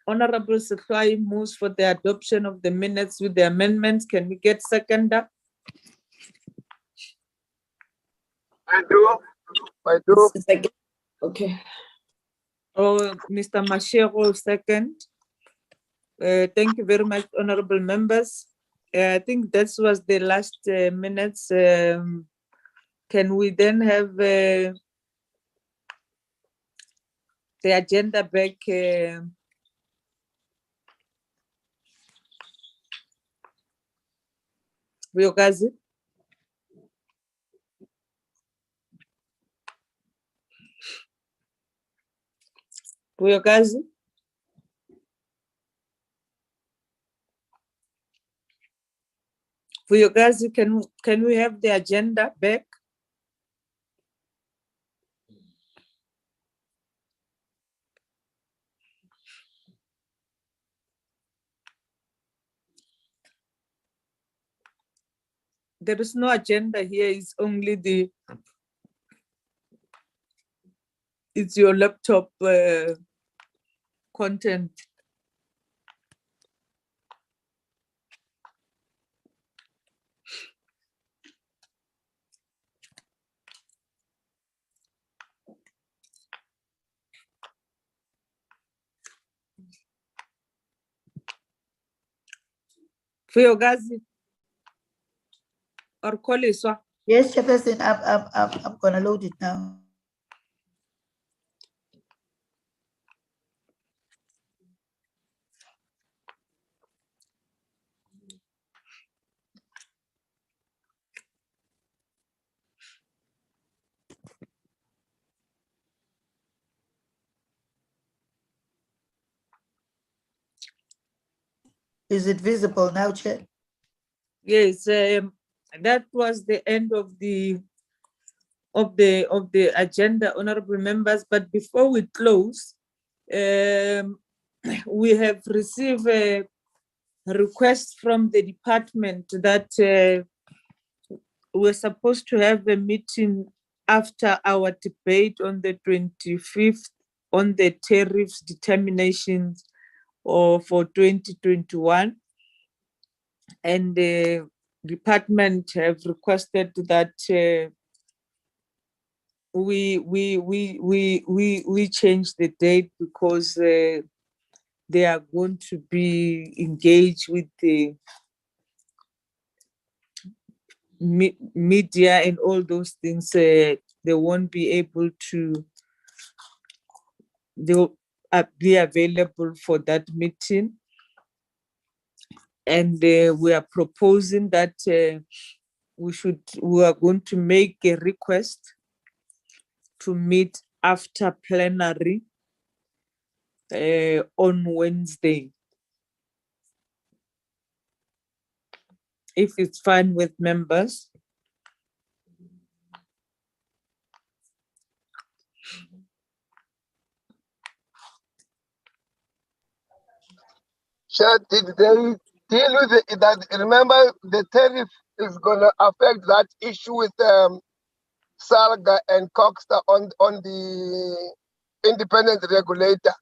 S1: Honorable Sehlwai moves for the adoption of the minutes with the amendments. Can we get seconder?
S6: I do.
S7: Second. Okay.
S1: Or Mr. Mashego second? Thank you very much, honorable members. I think that was the last minutes. Can we then have the agenda back? Vuyokazi? Vuyokazi? Vuyokazi, can we have the agenda back? There is no agenda here, it's only it's your laptop content. Vuyokazi? Or Koliswa?
S2: Yes, Chairperson, I'm gonna load it now. Is it visible now, Chair?
S1: Yes, that was the end of the agenda, honorable members. But before we close, we have received a request from the department that we're supposed to have a meeting after our debate on the 25th on the tariffs determinations for 2021. And the department have requested that we change the date because they are going to be engaged with the media and all those things. They won't be able to, they'll be available for that meeting. And we are proposing that we are going to make a request to meet after plenary on Wednesday. If it's fine with members.
S6: Chair, did they deal with that? Remember, the tariff is going to affect that issue with Salga and Coxter on the independent regulator.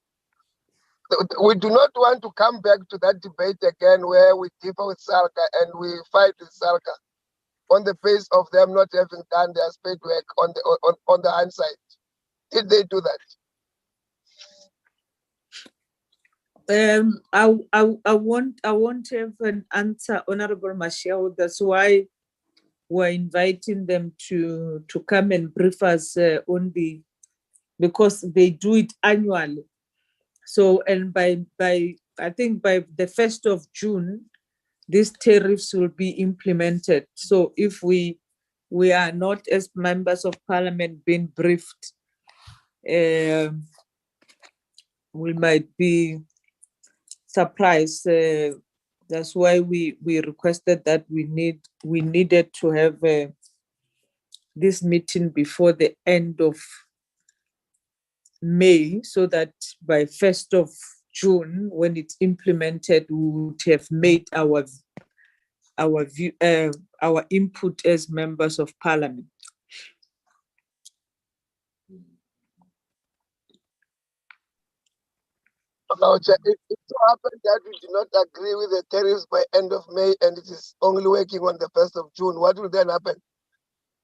S6: We do not want to come back to that debate again where we differ with Salga and we fight with Salga on the basis of them not having done their spade work on the hindsight. Did they do that?
S1: I won't have an answer, Honorable Mashao. That's why we're inviting them to come and brief us on the, because they do it annually. So, and by I think by the 1st of June, these tariffs will be implemented. So if we are not, as members of parliament, being briefed, we might be surprised. That's why we requested that we needed to have this meeting before the end of May, so that by 1st of June, when it's implemented, we would have made our view, our input as members of parliament.
S6: Now, it so happened that we do not agree with the tariffs by end of May and it is only working on the 1st of June. What will then happen?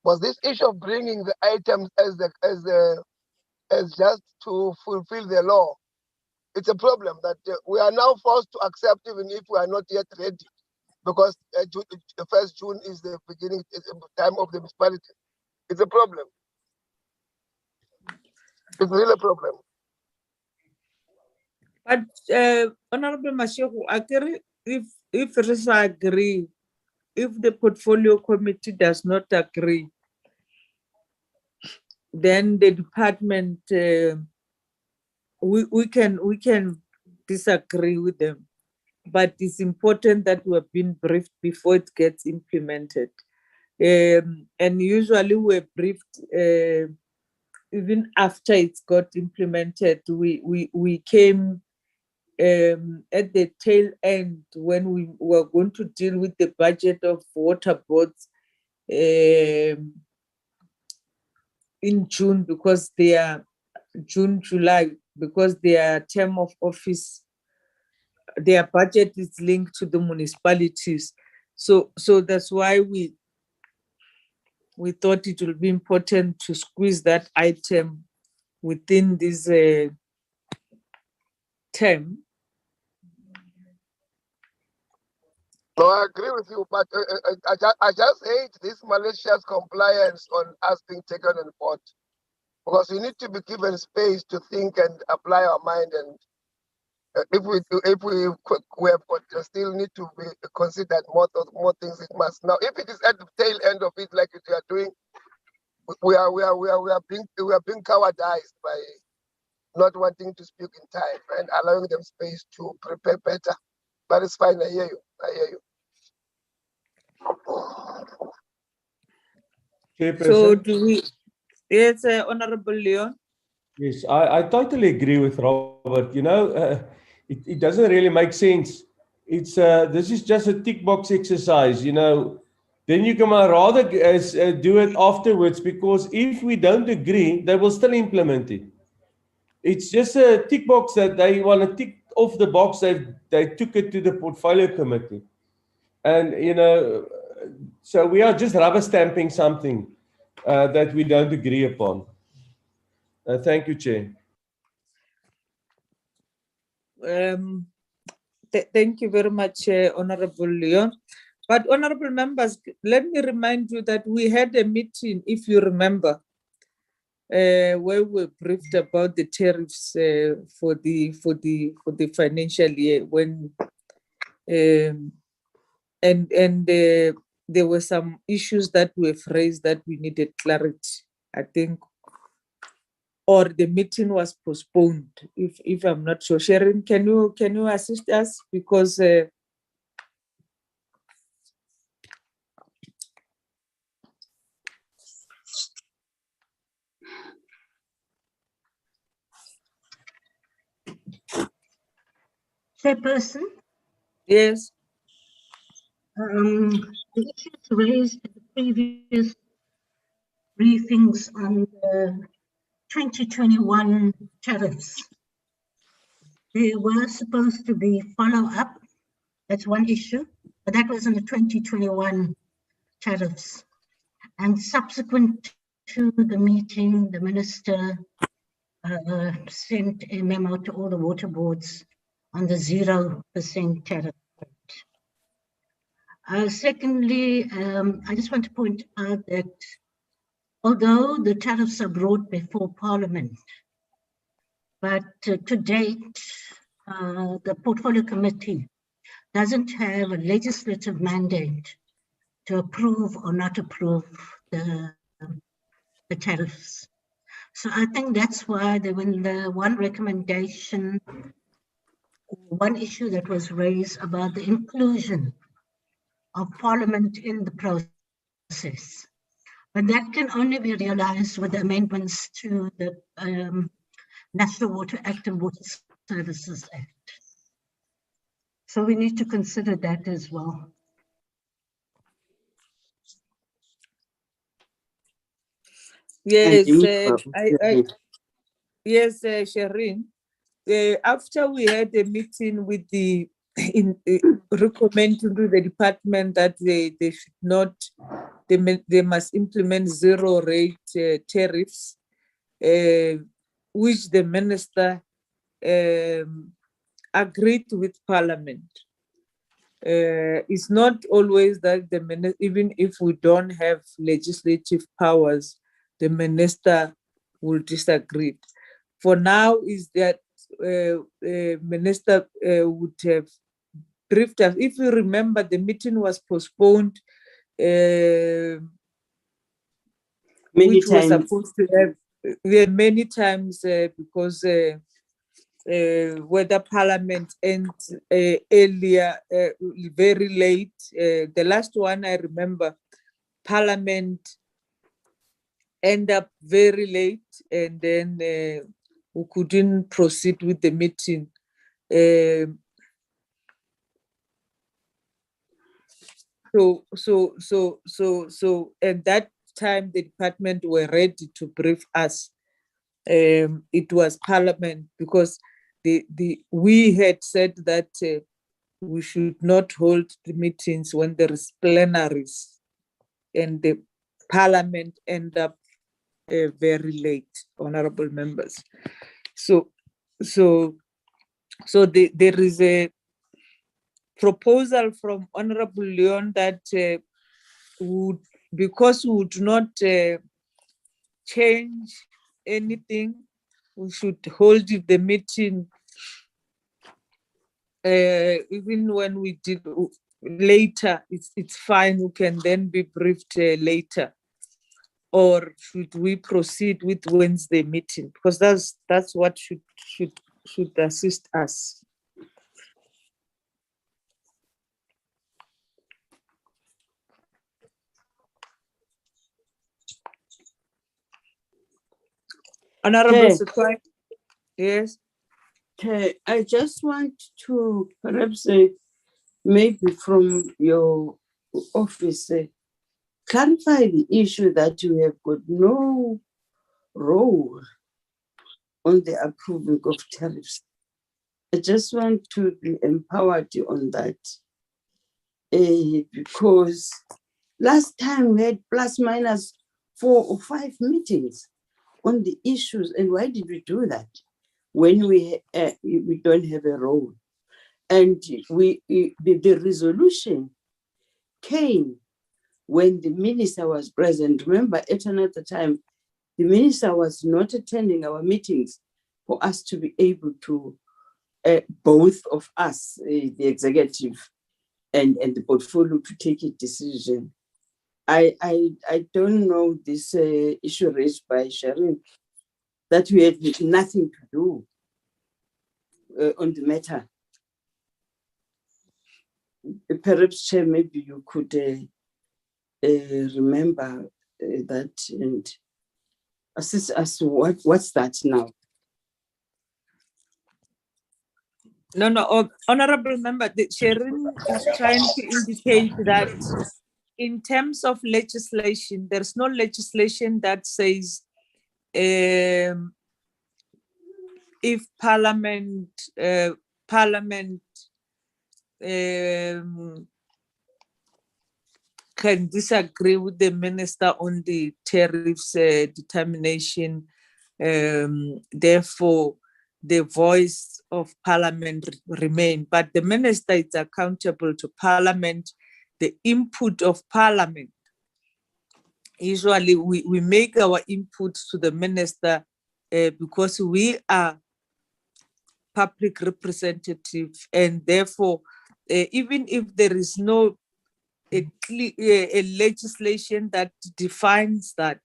S6: Was this issue of bringing the items as just to fulfill the law? It's a problem that we are now forced to accept, even if we are not yet ready, because the 1st June is the beginning, is the time of the municipality. It's a problem. It's really a problem.
S1: But Honorable Mashego, if Risa agree, if the portfolio committee does not agree, then the department we can disagree with them. But it's important that we're being briefed before it gets implemented. And usually we're briefed even after it's got implemented. We came at the tail end when we were going to deal with the budget of water boards in June, because they are July, because their term of office, their budget is linked to the municipalities. So that's why we thought it will be important to squeeze that item within this term.
S6: No, I agree with you, but I just hate this malicious compliance on us being taken on board, because we need to be given space to think and apply our mind. And if we have got, still need to be considered more things. It must now. If it is at the tail end of it, like you are doing, we are being cowardized by not wanting to speak in time and allowing them space to prepare better. but it's fine. I hear you. I hear you.
S10: Chairperson.
S1: So do we, yes, Honorable Leon?
S10: Yes, I totally agree with Robert. You know, it doesn't really make sense. It's this is just a tick box exercise. You know, then you can rather do it afterwards, because if we don't agree, they will still implement it. It's just a tick box that they want to tick off the box. They took it to the portfolio committee, and you know, so we are just rubber stamping something that we don't agree upon. Thank you, Chair.
S1: Thank you very much, Honorable Leon. But honorable members, let me remind you that we had a meeting, if you remember, where we briefed about the tariffs for the financial year when there were some issues that were raised that we needed clarity, I think, or the meeting was postponed. If I'm not sure, Sharon, can you assist us, because
S4: Chairperson,
S1: yes.
S4: the issues raised in the previous briefings on the 2021 tariffs, there were supposed to be follow-up. That's one issue, but that was in the 2021 tariffs. And subsequent to the meeting, the minister sent a memo to all the water boards on the 0% tariff rate. Secondly, I just want to point out that although the tariffs are brought before Parliament, but to date, the Portfolio Committee doesn't have a legislative mandate to approve or not approve the tariffs. So I think that's why when the one recommendation, one issue that was raised about the inclusion of Parliament in the process. But that can only be realized with the amendments to the National Water Act and Water Services Act. So we need to consider that as well.
S1: Yes, yes, Shireen. After we had a meeting with the recommending to the department that they should not, they must implement zero rate tariffs, which the minister agreed with Parliament. It's not always that the minister, even if we don't have legislative powers, the minister will disagree. For now, is that minister would have briefed us. If you remember, the meeting was postponed, which was supposed to have many times because whether Parliament ends earlier, very late. The last one I remember, Parliament end up very late, and then we couldn't proceed with the meeting. So at that time, the department were ready to brief us. It was Parliament, because we had said that we should not hold the meetings when there is plenaries, and the Parliament end up very late, honorable members. So there is a proposal from Honorable Leon that because we would not change anything, we should hold the meeting even when we did later. It's fine, we can then be briefed later. Or should we proceed with Wednesday meeting? Because that's what should assist us. Honorable
S3: Chair.
S1: Secretary. Yes.
S3: Okay, I just want to perhaps maybe from your office clarify the issue that you have got no role on the approving of tariffs. I just want to be empowered on that because last time we had plus minus 4 or 5 meetings on the issues, and why did we do that when we don't have a role? And the resolution came when the minister was present. Remember, at another time, the minister was not attending our meetings for us to be able to, both of us, the executive and the portfolio, to take a decision. I don't know this issue raised by Sharon, that we had nothing to do on the matter. Perhaps, Chair, maybe you could remember that and assist us to what's that now?
S1: No, Honorable Member, Sharon is trying to indicate that in terms of legislation, there's no legislation that says if Parliament can disagree with the minister on the tariffs determination, therefore the voice of Parliament remain. But the minister is accountable to Parliament, the input of Parliament. Usually we make our input to the minister because we are public representative, and therefore even if there is no a legislation that defines that,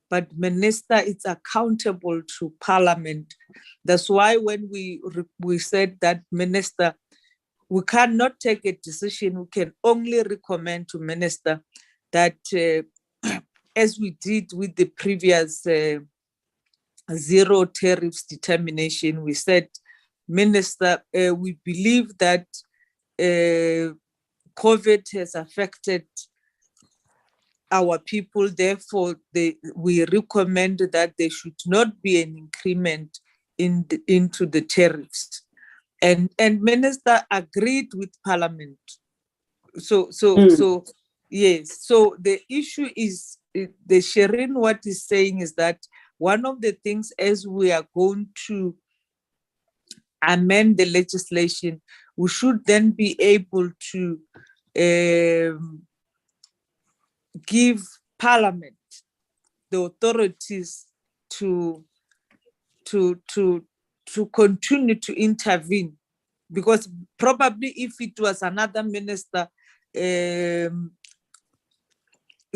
S1: but minister is accountable to Parliament. That's why when we said that minister, we cannot take a decision, we can only recommend to minister that as we did with the previous zero tariffs determination, we said, minister, we believe that COVID has affected our people, therefore we recommend that there should not be an increment into the tariffs. And minister agreed with Parliament. So yes, so the issue is, the Sharon, what is saying is that one of the things, as we are going to amend the legislation, we should then be able to give Parliament the authorities to continue to intervene, because probably if it was another minister, you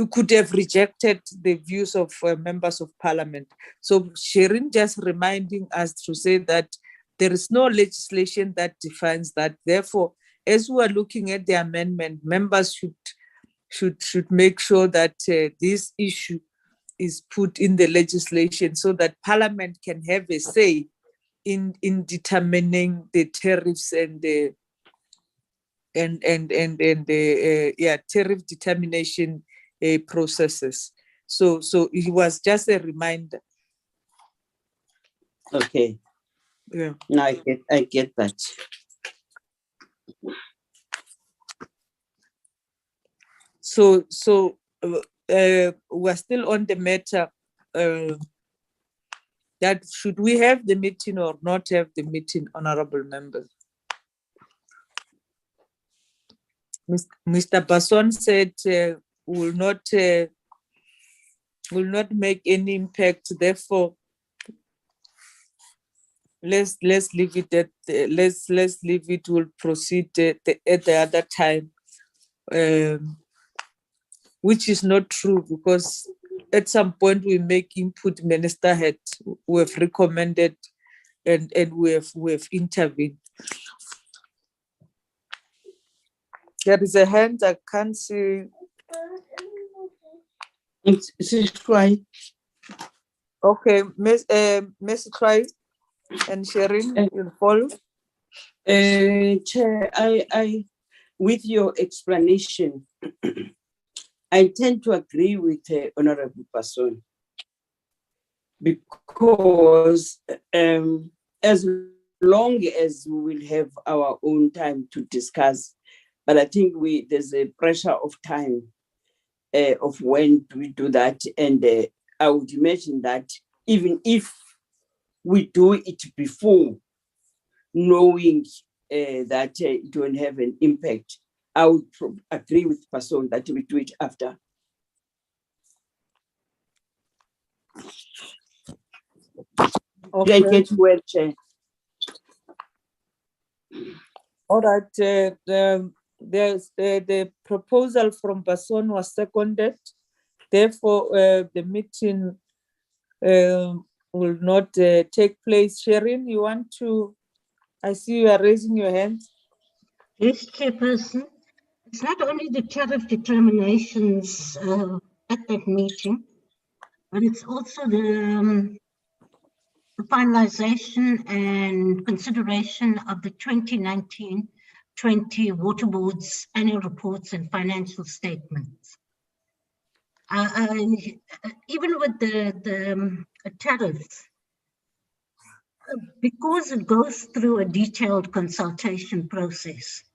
S1: could have rejected the views of members of Parliament. So Sharon just reminding us to say that there is no legislation that defines that. Therefore, as we are looking at the amendment, members should make sure that this issue is put in the legislation so that Parliament can have a say in determining the tariffs and the tariff determination processes. So it was just a reminder.
S3: Okay.
S1: Yeah.
S3: Now I get that.
S1: So we're still on the matter that should we have the meeting or not have the meeting, honorable members. Mr. Basson said will not make any impact. Therefore, let's leave it at let's leave it. We'll proceed at the other time, which is not true, because at some point we make input. Minister we have recommended and we have intervened. There is a hand I can't see.
S3: It's why.
S1: Okay, Miss Troy and Sharon, you'll follow.
S3: Chair, I, with your explanation, I tend to agree with the Honorable Person, because as long as we will have our own time to discuss, but I think there's a pressure of time of when we do that, and I would imagine that even if we do it before, knowing that it won't have an impact, I would agree with Person that we do it after.
S1: Okay.
S3: Did I get well, Chair?
S1: All right. The proposal from Person was seconded. Therefore, the meeting will not take place. Sharon, you want to? I see you are raising your hand.
S4: Yes, Chairperson. It's not only the tariff determinations at that meeting, but it's also the finalization and consideration of the 2019-20 Water Board's annual reports and financial statements. Even with the tariffs, because it goes through a detailed consultation process,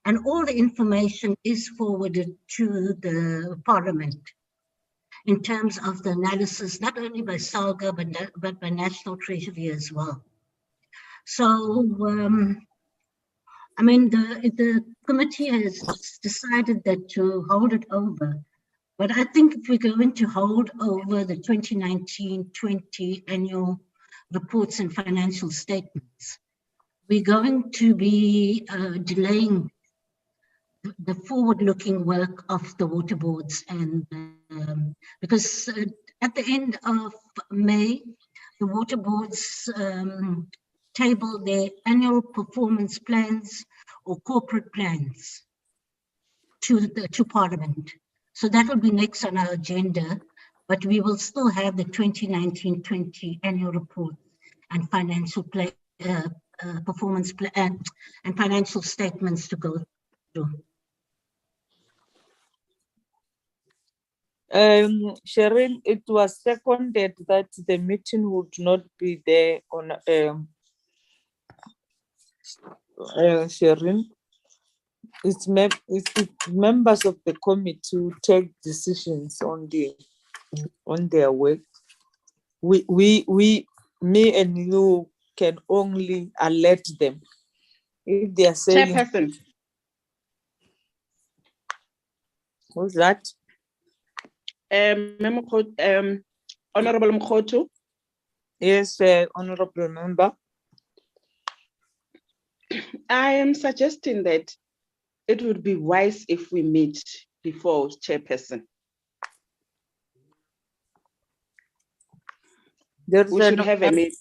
S4: and all the information is forwarded to the Parliament in terms of the analysis, not only by SALGA, but by National Treasury as well. So, I mean, the committee has decided that to hold it over. But I think if we're going to hold over the 2019-20 annual reports and financial statements, we're going to be delaying the forward-looking work of the water boards, and because at the end of May, the water boards table their annual performance plans or corporate plans to Parliament. So that will be next on our agenda, but we will still have the 2019-20 annual report and financial performance plan and financial statements to go through.
S1: Sharon, it was seconded that the meeting would not be there on Sharon. It's members of the committee who take decisions on their work. Me and you can only alert them if they are saying.
S9: Chairperson.
S1: Who's that?
S9: Honorable Mkhoto.
S1: Yes, honorable member.
S9: I am suggesting that it would be wise if we meet before Chairperson. We should have a meeting.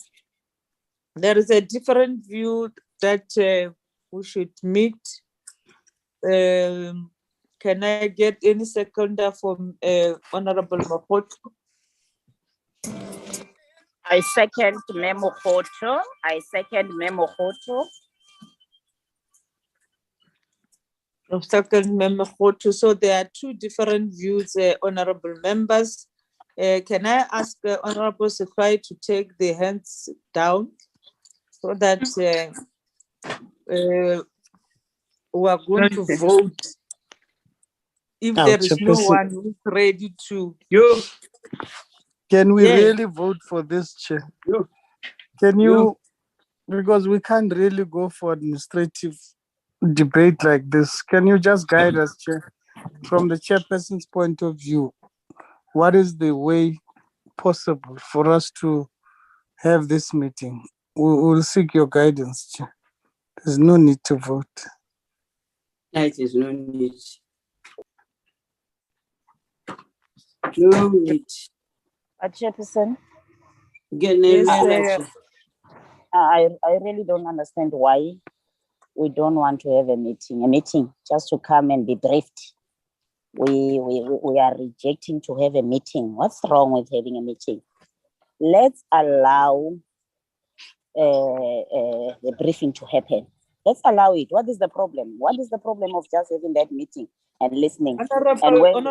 S1: There is a different view that we should meet. Can I get any seconder from Honorable Mkhoto?
S8: I second Memo Khoto.
S1: Second Member Khoto. So there are two different views, honorable members. Can I ask Honorable Sekhwai to take the hands down so that we are going to vote if there is no one who's ready to.
S5: Can we really vote for this, Chair? Can you, because we can't really go for administrative debate like this. Can you just guide us, Chair, from the chairperson's point of view? What is the way possible for us to have this meeting? We'll seek your guidance, Chair. There's no need to vote.
S3: There is no need. No need.
S8: Chairperson,
S1: Yes,
S8: I really don't understand why we don't want to have a meeting just to come and be briefed. We are rejecting to have a meeting. What's wrong with having a meeting? let's allow the briefing to happen. Let's allow it. What is the problem? What is the problem of just having that meeting and listening?
S1: Honorable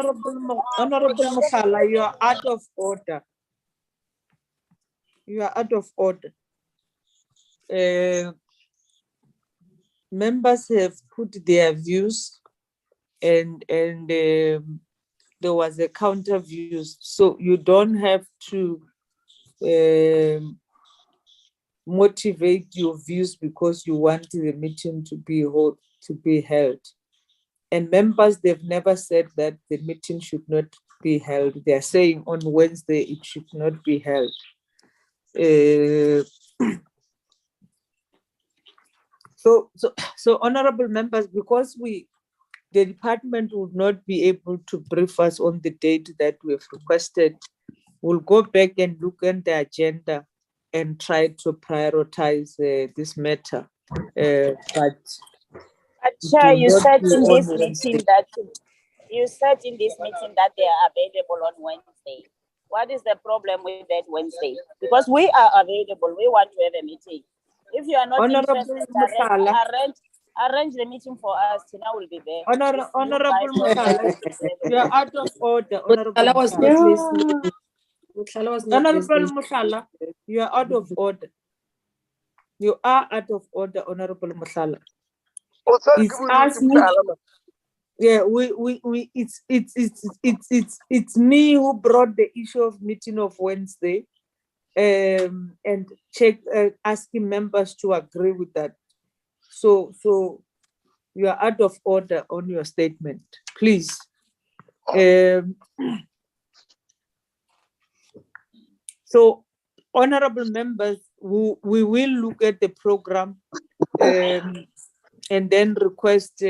S1: Mokhala, you are out of order. You are out of order. Members have put their views, and there was a counter views, so you don't have to motivate your views because you want the meeting to be held. And members, they've never said that the meeting should not be held. They're saying on Wednesday it should not be held. So honorable members, because the department would not be able to brief us on the date that we have requested, we'll go back and look at the agenda and try to prioritize this matter. But
S8: Chair, you said
S1: be
S8: in
S1: on
S8: this
S1: Wednesday.
S8: meeting that they are available on Wednesday. What is the problem with that Wednesday? Because we are available. We want to have a meeting. If you are not
S1: Honorable
S8: interested,
S1: Mokhala.
S8: arrange the meeting for us. Tina will be there.
S1: Honorable Mokhala, you are out of order. Honorable
S7: Mokhala was
S1: Mokhala.
S7: not listening. Mokhala was not
S1: Honorable
S7: listening.
S1: Mokhala, you are out of order. You are out of order, Honorable Mokhala. It's asking. Yeah, it's me who brought the issue of meeting of Wednesday, and asking members to agree with that. So you are out of order on your statement, please. So, honorable members, we will look at the program and then request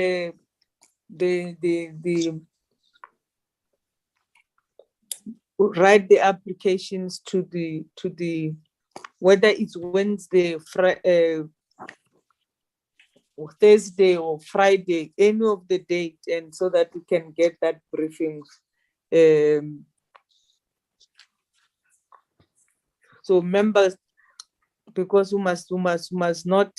S1: write the applications to the whether it's Wednesday, Thursday or Friday, any of the date, and so that we can get that briefing. So members, because we must not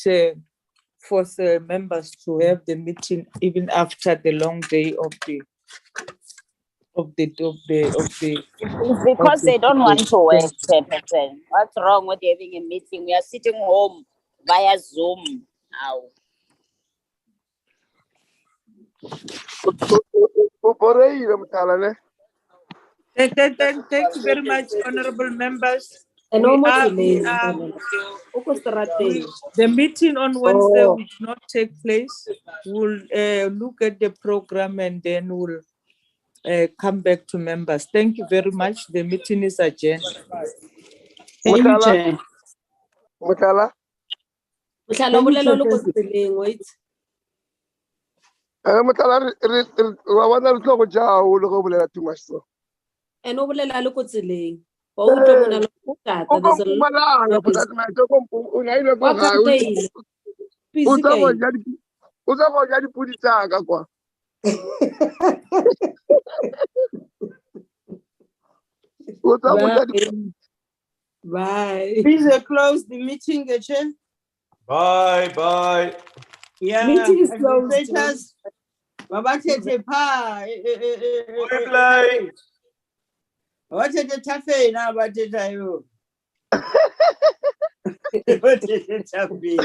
S1: force members to have the meeting even after the long day of the.
S8: It's because they don't want to work, Chairperson. What's wrong with having a meeting? We are sitting home via Zoom now.
S1: Thank you very much, honorable members. The meeting on Wednesday will not take place. We'll look at the program and then we'll come back to members. Thank you very much. The meeting is adjourned.
S8: Thank you, Chair.
S6: Mokhala.
S7: Wait.
S6: Mokhala, wa bona re tlo go ja o le go bolela too much so.
S7: And over the lalo tseleng. Ba utlwa mona lo tata. There's a lot.
S6: O tsa go ja dipudi tsa ka kwa.
S7: Bye.
S3: Please close the meeting, Chair.
S10: Bye.
S3: Yeah.
S7: Meeting is closed.
S3: Administrators, Babatete pa.
S10: Play.
S3: Babatete tafe na batete yo. Babatete tafe.